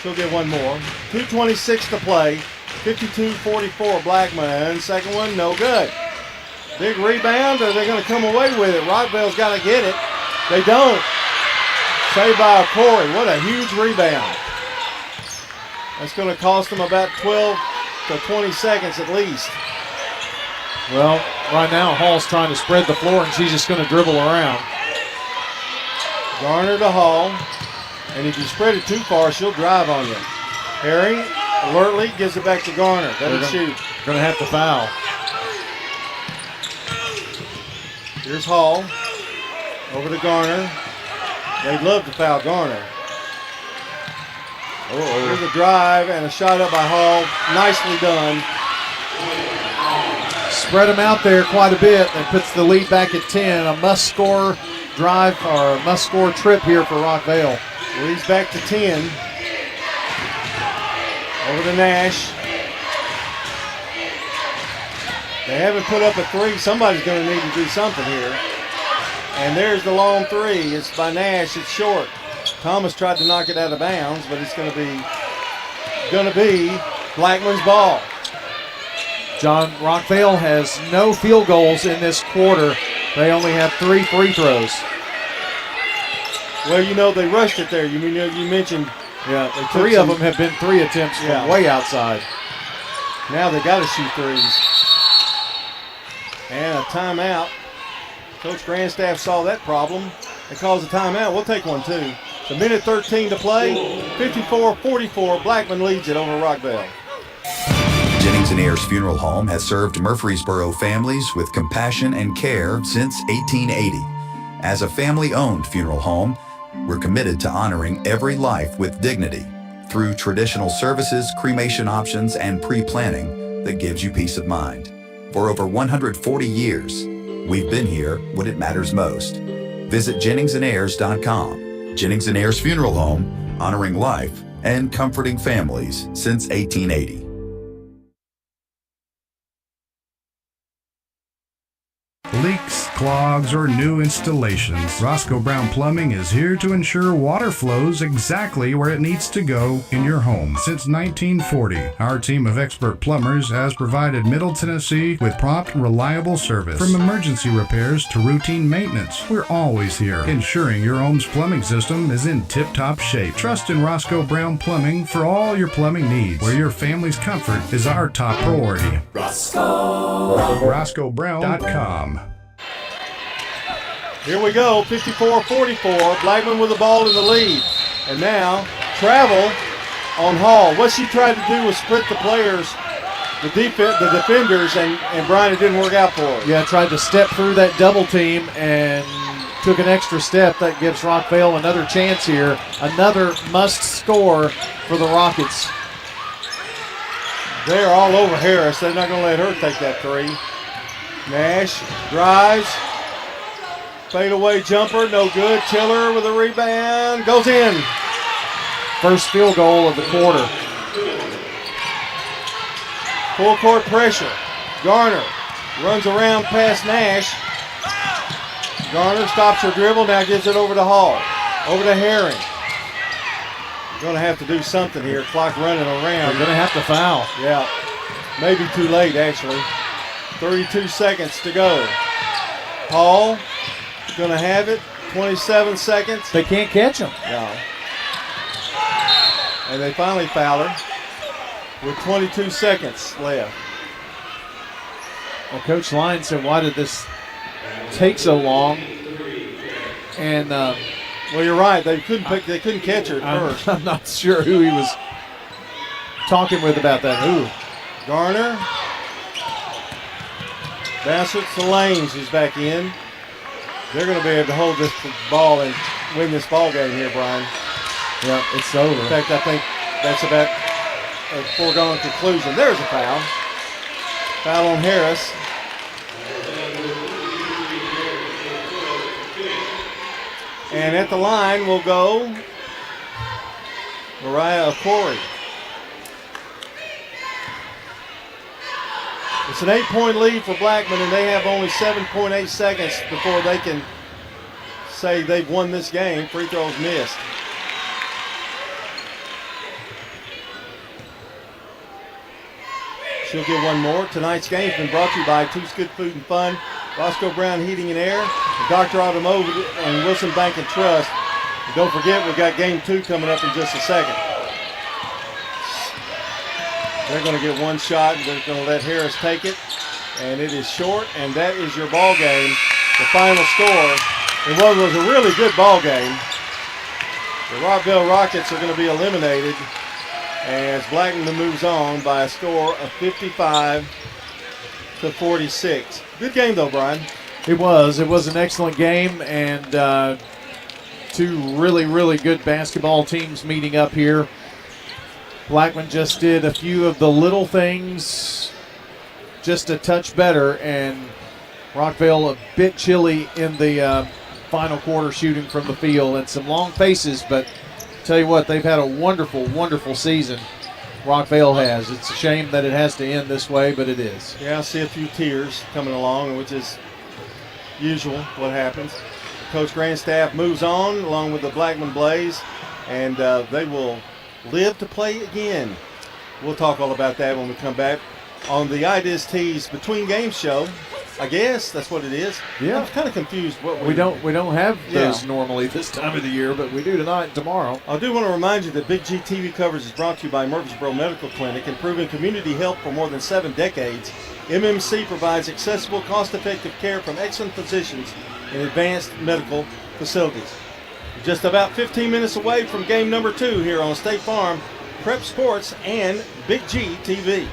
She'll get one more. 2:26 to play. 52-44 Blackman. Second one, no good. Big rebound, or they're going to come away with it. Rockville's got to get it. They don't. Saved by Corey. What a huge rebound. That's going to cost them about 12 to 20 seconds at least.
Well, right now Hall's trying to spread the floor, and she's just going to dribble around.
Garner to Hall. And if you spread it too far, she'll drive on you. Harry alertly gives it back to Garner. Doesn't shoot.
Going to have to foul.
Here's Hall. Over to Garner. They'd love to foul Garner. Here's a drive and a shot up by Hall. Nicely done.
Spread them out there quite a bit. And puts the lead back at 10. A must-score drive or a must-score trip here for Rockville.
Leads back to 10. Over to Nash. They haven't put up a three. Somebody's going to need to do something here. And there's the long three. It's by Nash. It's short. Thomas tried to knock it out of bounds, but it's going to be Blackman's ball.
John, Rockville has no field goals in this quarter. They only have 3 free throws.
Well, you know, they rushed it there. You mentioned.
Yeah, 3 of them have been 3 attempts from way outside.
Now they got to shoot threes. And a timeout. Coach Grandstaff saw that problem. They calls a timeout. We'll take one, too. It's a minute 13 to play. 54-44. Blackman leads it over Rockville.
Jennings and Ayers Funeral Home has served Murfreesboro families with compassion and care since 1880. As a family-owned funeral home, we're committed to honoring every life with dignity through traditional services, cremation options, and pre-planning that gives you peace of mind. For over 140 years, we've been here when it matters most. Visit JenningsandAyers.com. Jennings and Ayers Funeral Home, honoring life and comforting families since 1880.
Leaks, clogs, or new installations, Roscoe Brown Plumbing is here to ensure water flows exactly where it needs to go in your home. Since 1940, our team of expert plumbers has provided Middle Tennessee with prompt, reliable service. From emergency repairs to routine maintenance, we're always here, ensuring your home's plumbing system is in tip-top shape. Trust in Roscoe Brown Plumbing for all your plumbing needs, where your family's comfort is our top priority. RoscoeBrown.com.
Here we go, 54-44. Blackman with the ball in the lead. And now, travel on Hall. What she tried to do was split the players the defenders, and Brian, it didn't work out for him.
Yeah, tried to step through that double team and took an extra step. That gives Rockvale another chance here. Another must score for the Rockets.
They're all over Harris. They're not going to let her take that three. Nash drives. Fadeaway jumper, no good. Tiller with a rebound. Goes in.
First field goal of the quarter.
Full court pressure. Garner runs around past Nash. Garner stops her dribble, now gives it over to Hall. Over to Herring. Going to have to do something here. Clock running around.
They're going to have to foul.
Yeah. Maybe too late, actually. 32 seconds to go. Hall going to have it. 27 seconds.
They can't catch him.
No. And they finally foul her with 22 seconds left.
Well, Coach Lyons said, why did this take so long? And
well, you're right. They couldn't catch her at first.
I'm not sure who he was talking with about that. Who?
Garner. Bassett to Lanes, who's back in. They're going to be able to hold this ball and win this ball game here, Brian.
Yeah, it's over.
In fact, I think that's about a foregone conclusion. There's a foul. Foul on Harris. And at the line will go Mariah Corey. It's an 8-point lead for Blackman, and they have only 7.8 seconds before they can say they've won this game. Free throws missed. She'll get one more. Tonight's game has been brought to you by Two's Good Food and Fun, Roscoe Brown Heating and Air, Dr. Automotive, and Wilson Bank and Trust. And don't forget, we've got game 2 coming up in just a second. They're going to get one shot, and they're going to let Harris take it. And it is short, and that is your ball game. The final score. It was a really good ball game. The Rockville Rockets are going to be eliminated as Blackman moves on by a score of 55-46. Good game, though, Brian.
It was. It was an excellent game, and two really, really good basketball teams meeting up here. Blackman just did a few of the little things just a touch better, and Rockville a bit chilly in the final quarter shooting from the field, and some long faces, but tell you what, they've had a wonderful, wonderful season. Rockville has. It's a shame that it has to end this way, but it is.
Yeah, I see a few tears coming along, which is usual what happens. Coach Grandstaff moves on along with the Blackman Blaze, and they will live to play again. We'll talk all about that when we come back on the Ideas Tees Between Games show. I guess that's what it is.
Yeah.
I'm kind of confused.
We don't have those normally this time of the year, but we do tonight and tomorrow.
I do want to remind you that Big G TV coverage is brought to you by Murfreesboro Medical Clinic, improving community health for more than 7 decades. MMC provides accessible, cost-effective care from excellent physicians in advanced medical facilities. We're just about 15 minutes away from game number 2 here on State Farm, Prep Sports, and Big G TV.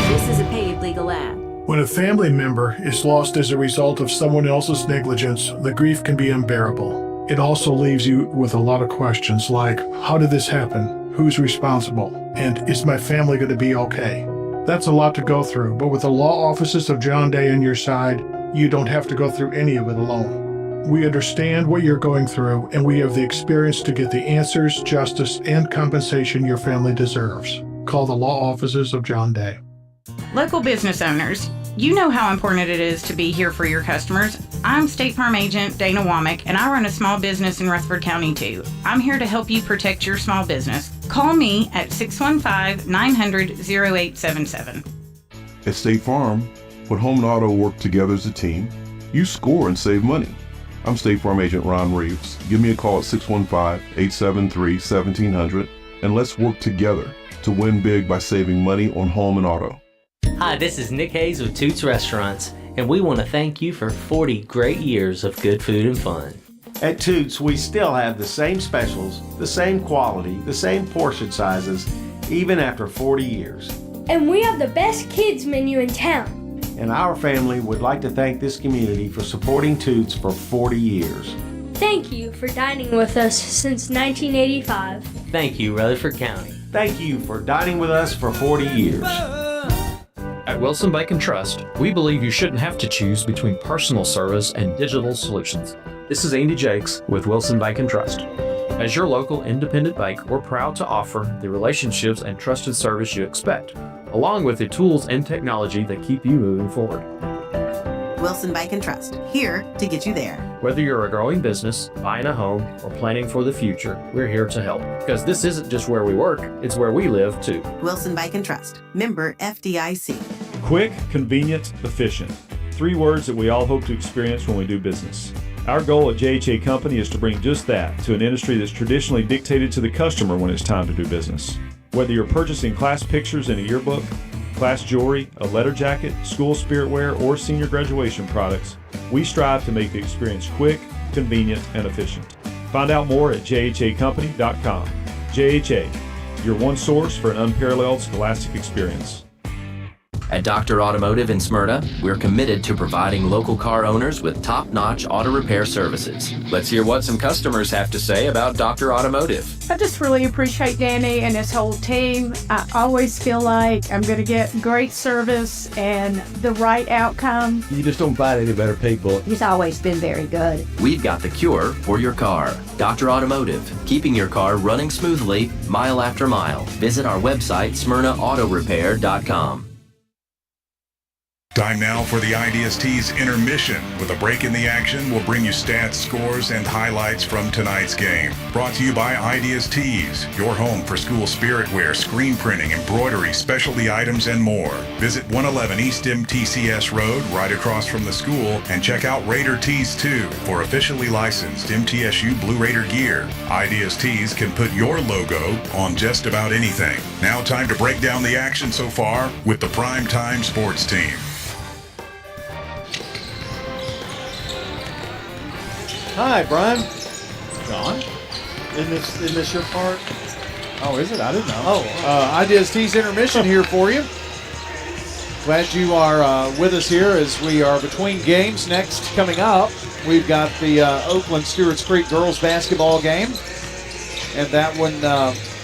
This is a paid legal ad.
When a family member is lost as a result of someone else's negligence, the grief can be unbearable. It also leaves you with a lot of questions like, how did this happen? Who's responsible? And is my family going to be okay? That's a lot to go through, but with the law offices of John Day on your side, you don't have to go through any of it alone. We understand what you're going through, and we have the experience to get the answers, justice, and compensation your family deserves. Call the law offices of John Day.
Local business owners, you know how important it is to be here for your customers. I'm State Farm Agent Dana Womack, and I run a small business in Rutherford County too. I'm here to help you protect your small business. Call me at 615-900-0877.
At State Farm, when home and auto work together as a team, you score and save money. I'm State Farm Agent Ron Reeves. Give me a call at 615-873-1700, and let's work together to win big by saving money on home and auto.
Hi, this is Nick Hayes with Toots Restaurants, and we want to thank you for 40 great years of good food and fun.
At Toots, we still have the same specials, the same quality, the same portion sizes, even after 40 years.
and we have the best kids menu in town.
And our family would like to thank this community for supporting Toots for 40 years.
Thank you for dining with us since 1985.
Thank you, Rutherford County.
Thank you for dining with us for 40 years.
At Wilson Bacon Trust, we believe you shouldn't have to choose between personal service and digital solutions. This is Andy Jakes with Wilson Bacon Trust. As your local independent bank, we're proud to offer the relationships and trusted service you expect, along with the tools and technology that keep you moving forward.
Wilson Bacon Trust, here to get you there.
Whether you're a growing business, buying a home, or planning for the future, we're here to help. Because this isn't just where we work, it's where we live too.
Wilson Bacon Trust, member FDIC.
Quick, convenient, efficient. 3 words that we all hope to experience when we do business. Our goal at JHA Company is to bring just that to an industry that's traditionally dictated to the customer when it's time to do business. Whether you're purchasing class pictures in a yearbook, class jewelry, a letter jacket, school spirit wear, or senior graduation products, we strive to make the experience quick, convenient, and efficient. Find out more at jhacompany.com. JHA, your one source for an unparalleled scholastic experience.
At Dr. Automotive in Smyrna, we're committed to providing local car owners with top-notch auto repair services. Let's hear what some customers have to say about Dr. Automotive.
I just really appreciate Danny and his whole team. I always feel like I'm going to get great service and the right outcome.
You just don't find any better people.
He's always been very good.
We've got the cure for your car. Dr. Automotive, keeping your car running smoothly, mile after mile. Visit our website, smyrnaautorepair.com.
Time now for the IDST's intermission. With a break in the action, we'll bring you stats, scores, and highlights from tonight's game. Brought to you by IDST's, your home for school spirit wear, screen printing, embroidery, specialty items, and more. Visit 111 East MTCS Road, right across from the school, and check out Raider Tees too for officially licensed MTSU Blue Raider gear. IDST's can put your logo on just about anything. Now time to break down the action so far with the Primetime Sports Team.
Hi, Brian.
John?
Isn't this your part?
Oh, is it? I didn't know.
IDST's intermission here for you. Glad you are with us here as we are between games. Next, coming up, we've got the Oakland Stewart's Creek girls basketball game. And that one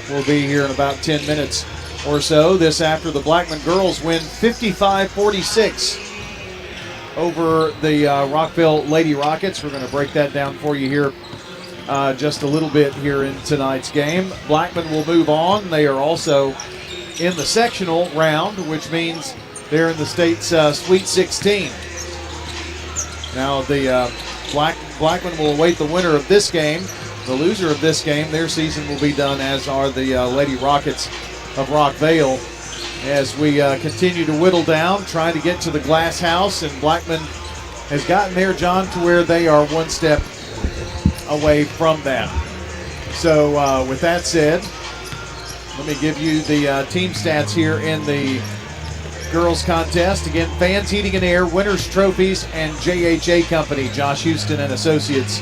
will be here in about 10 minutes or so. This after the Blackman girls win 55-46. Over the Rockville Lady Rockets. We're going to break that down for you here just a little bit here in tonight's game. Blackman will move on. They are also in the sectional round, which means they're in the state's Sweet 16. Now the Blackman will await the winner of this game. The loser of this game, their season will be done, as are the Lady Rockets of Rockville. As we continue to whittle down, trying to get to the glass house, and Blackman has gotten there, John, to where they are one step away from that. So with that said, let me give you the team stats here in the girls contest. Again, Fans Heating and Air, Winners Trophies, and JHA Company. Josh Houston and Associates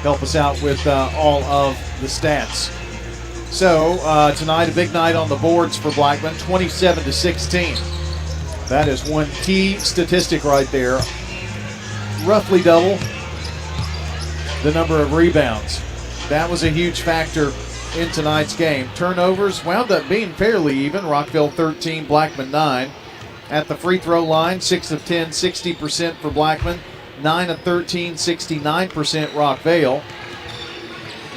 help us out with all of the stats. So tonight, a big night on the boards for Blackman, 27-16. That is one key statistic right there. Roughly double the number of rebounds. That was a huge factor in tonight's game. Turnovers wound up being fairly even. Rockville 13, Blackman 9. At the free throw line, 6 of 10, 60% for Blackman. 9 of 13, 69% Rockville.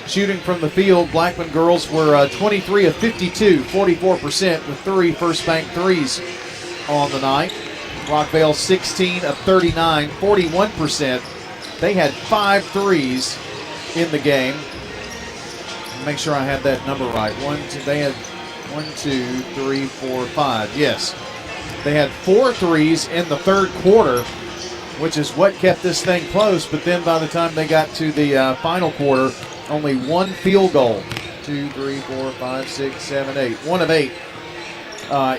Shooting from the field, Blackman girls were 23 of 52, 44% with 3 first bank threes on the night. Rockville 16 of 39, 41%. They had 5 threes in the game. Make sure I had that number right. They had 1, 2, 3, 4, 5. Yes. They had 4 threes in the third quarter, which is what kept this thing close. But then by the time they got to the final quarter, only 1 field goal. 2, 3, 4, 5, 6, 7, 8. 1 of 8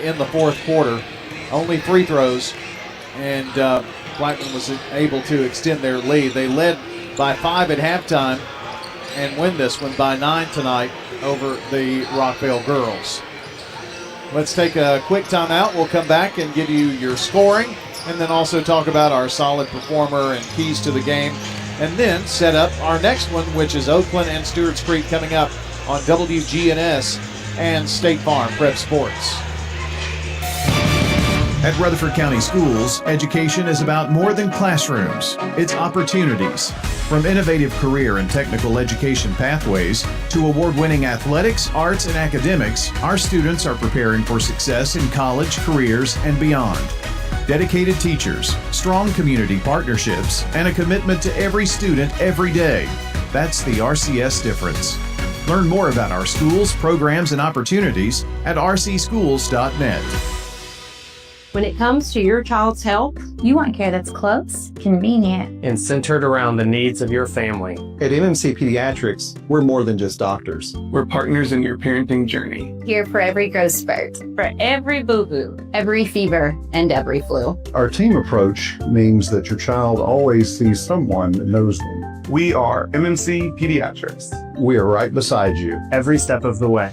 in the fourth quarter. Only free throws. And Blackman was able to extend their lead. They led by 5 at halftime and win this one by 9 tonight over the Rockville girls.
Let's take a quick timeout. We'll come back and give you your scoring and then also talk about our solid performer and keys to the game. And then set up our next one, which is Oakland and Stewart's Creek coming up on WGNS and State Farm Prep Sports.
At Rutherford County Schools, education is about more than classrooms. It's opportunities. From innovative career and technical education pathways to award-winning athletics, arts, and academics, our students are preparing for success in college, careers, and beyond. Dedicated teachers, strong community partnerships, and a commitment to every student every day. That's the RCS difference. Learn more about our schools, programs, and opportunities at rcschools.net.
When it comes to your child's health, you want care that's close, convenient,
and centered around the needs of your family.
At MMC Pediatrics, we're more than just doctors.
We're partners in your parenting journey.
Here for every growth spurt, for every boo-boo, every fever, and every flu.
Our team approach means that your child always sees someone that knows them.
We are MMC Pediatrics.
We are right beside you
every step of the way.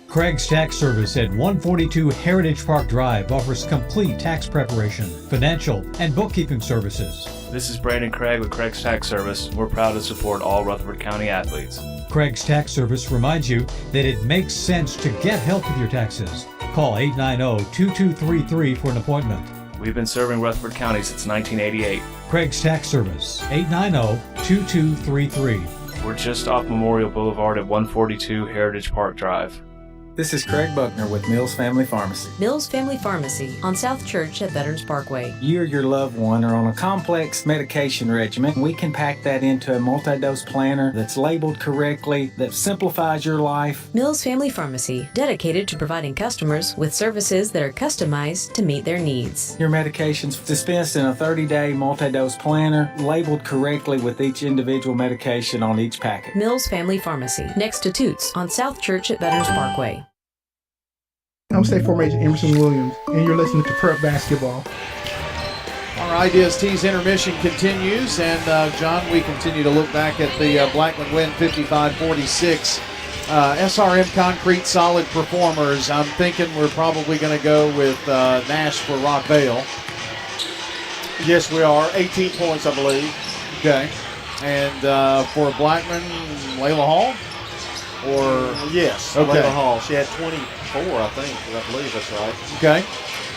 Craig's Tax Service at 142 Heritage Park Drive offers complete tax preparation, financial, and bookkeeping services.
This is Brandon Craig with Craig's Tax Service. We're proud to support all Rutherford County athletes.
Craig's Tax Service reminds you that it makes sense to get help with your taxes. Call 890-2233 for an appointment.
We've been serving Rutherford County since 1988.
Craig's Tax Service, 890-2233.
We're just off Memorial Boulevard at 142 Heritage Park Drive.
This is Craig Buckner with Mills Family Pharmacy.
Mills Family Pharmacy on South Church at Veterans Parkway.
You or your loved one are on a complex medication regimen. We can pack that into a multi-dose planner that's labeled correctly, that simplifies your life.
Mills Family Pharmacy, dedicated to providing customers with services that are customized to meet their needs.
Your medication's dispensed in a 30-day multi-dose planner, labeled correctly with each individual medication on each packet.
Mills Family Pharmacy, next to Toots on South Church at Veterans Parkway.
I'm State Farm Agent Emerson Williams, and you're listening to Prep Basketball.
Our Ideas Tees intermission continues, and John, we continue to look back at the Blackman win 55-46. SRM Concrete solid performers. I'm thinking we're probably going to go with Nash for Rockvale.
Yes, we are. 18 points, I believe.
Okay. And for Blackman, Layla Hall? Or
yes,
okay.
Layla Hall. She had 24, I think. I believe that's right.
Okay.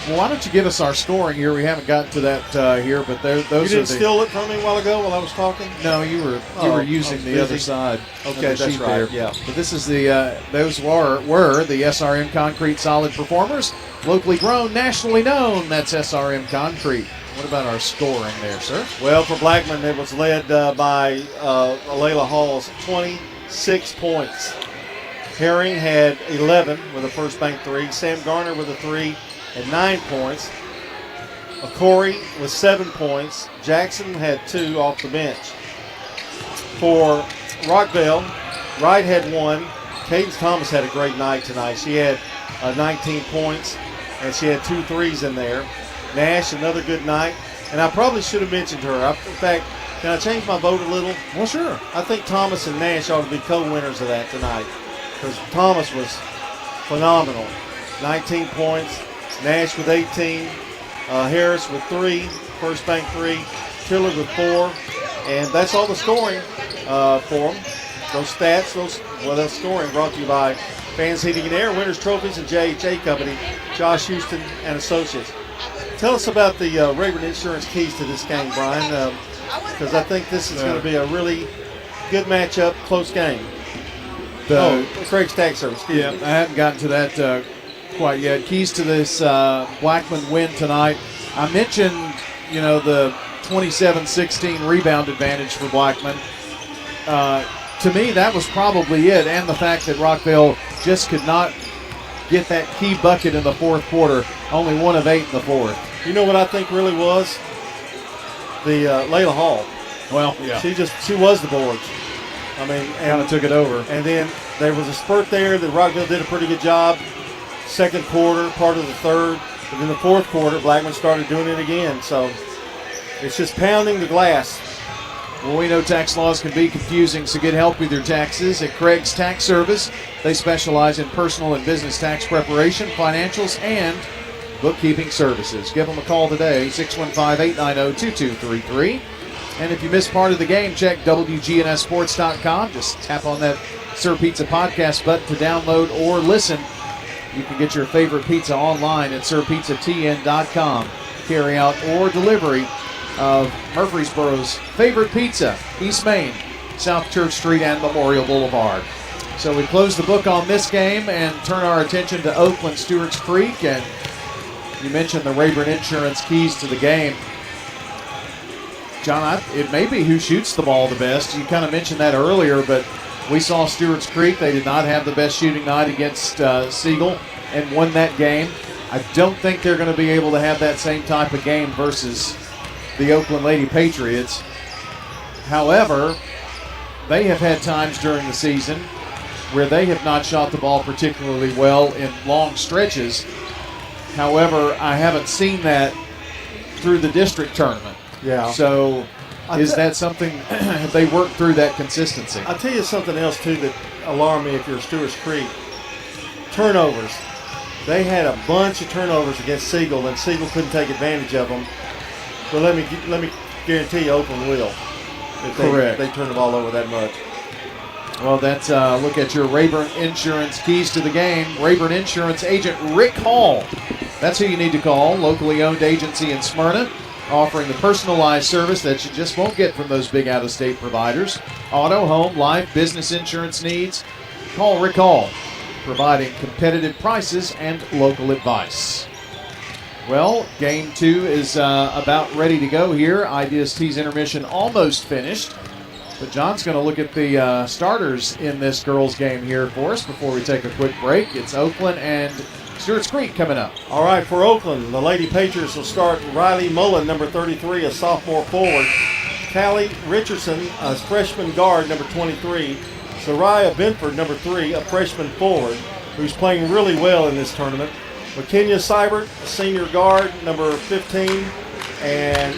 Well, why don't you give us our scoring here? We haven't gotten to that here, but those
you didn't
are
steal it from me a while ago while I was talking?
No, you were using the other side.
Okay, that's right.
There.
Yeah.
But this is the those were the SRM Concrete solid performers, locally grown, nationally known. That's SRM Concrete. What about our scoring there, sir?
Well, for Blackman, it was led by Layla Hall's 26 points. Herring had 11 with a first bank three. Sam Garner with a 3 and 9 points. Corey with 7 points. Jackson had 2 off the bench. For Rockvale, Wright had 1. Cadence Thomas had a great night tonight. She had 19 points, and she had 2 threes in there. Nash, another good night. And I probably should have mentioned her. In fact, can I change my vote a little?
Well, sure.
I think Thomas and Nash ought to be co-winners of that tonight, because Thomas was phenomenal. 19 points. Nash with 18. Harris with 3. First bank 3. Tiller with 4. And that's all the scoring for them. Those stats, that scoring brought to you by Fans Heating and Air, Winners Trophies, and JHA Company, Josh Houston and Associates. Tell us about the Rayburn Insurance keys to this game, Brian, because I think this is going to be a really good matchup, close game. Craig's Tax Service.
Yeah, I haven't gotten to that quite yet. Keys to this Blackman win tonight. I mentioned, the 27-16 rebound advantage for Blackman. To me, that was probably it, and the fact that Rockvale just could not get that key bucket in the fourth quarter. Only 1 of 8 in the fourth.
You know what I think really was? The Layla Hall.
Well, yeah.
She was the boards. I mean,
kind of took it over.
And then there was a spurt there that Rockville did a pretty good job. Second quarter, part of the third. But in the fourth quarter, Blackman started doing it again. So it's just pounding the glass.
Well, we know tax laws can be confusing, so get help with your taxes at Craig's Tax Service. They specialize in personal and business tax preparation, financials, and bookkeeping services. Give them a call today, 615-890-2233. And if you missed part of the game, check wgnssports.com. Just tap on that Sir Pizza podcast button to download or listen. You can get your favorite pizza online at sirpizzatn.com. Carry out or delivery of Murfreesboro's favorite pizza, East Main, South Church Street, and Memorial Boulevard. So we close the book on this game and turn our attention to Oakland Stewart's Creek. And you mentioned the Rayburn Insurance keys to the game. John, it may be who shoots the ball the best. You kind of mentioned that earlier, but we saw Stewart's Creek. They did not have the best shooting night against Siegel and won that game. I don't think they're going to be able to have that same type of game versus the Oakland Lady Patriots. However, they have had times during the season where they have not shot the ball particularly well in long stretches. However, I haven't seen that through the district tournament.
Yeah.
So is that something, have they worked through that consistency?
I'll tell you something else, too, that alarmed me if you're Stewart's Creek. Turnovers. They had a bunch of turnovers against Siegel, and Siegel couldn't take advantage of them. But let me guarantee you Oakland will. If they turn the ball over that much.
Well, that's look at your Rayburn Insurance keys to the game. Rayburn Insurance agent Rick Hall. That's who you need to call. Locally owned agency in Smyrna, offering the personalized service that you just won't get from those big out-of-state providers. Auto, home, life, business insurance needs. Call Rick Hall, providing competitive prices and local advice. Well, game 2 is about ready to go here. Ideas T's intermission almost finished. But John's going to look at the starters in this girls' game here for us before we take a quick break. It's Oakland and Stewart's Creek coming up.
All right, for Oakland, the Lady Patriots will start Riley Mullen, number 33, a sophomore forward. Callie Richardson, a freshman guard, number 23. Soraya Benford, number 3, a freshman forward, who's playing really well in this tournament. McKenya Seibert, a senior guard, number 15. And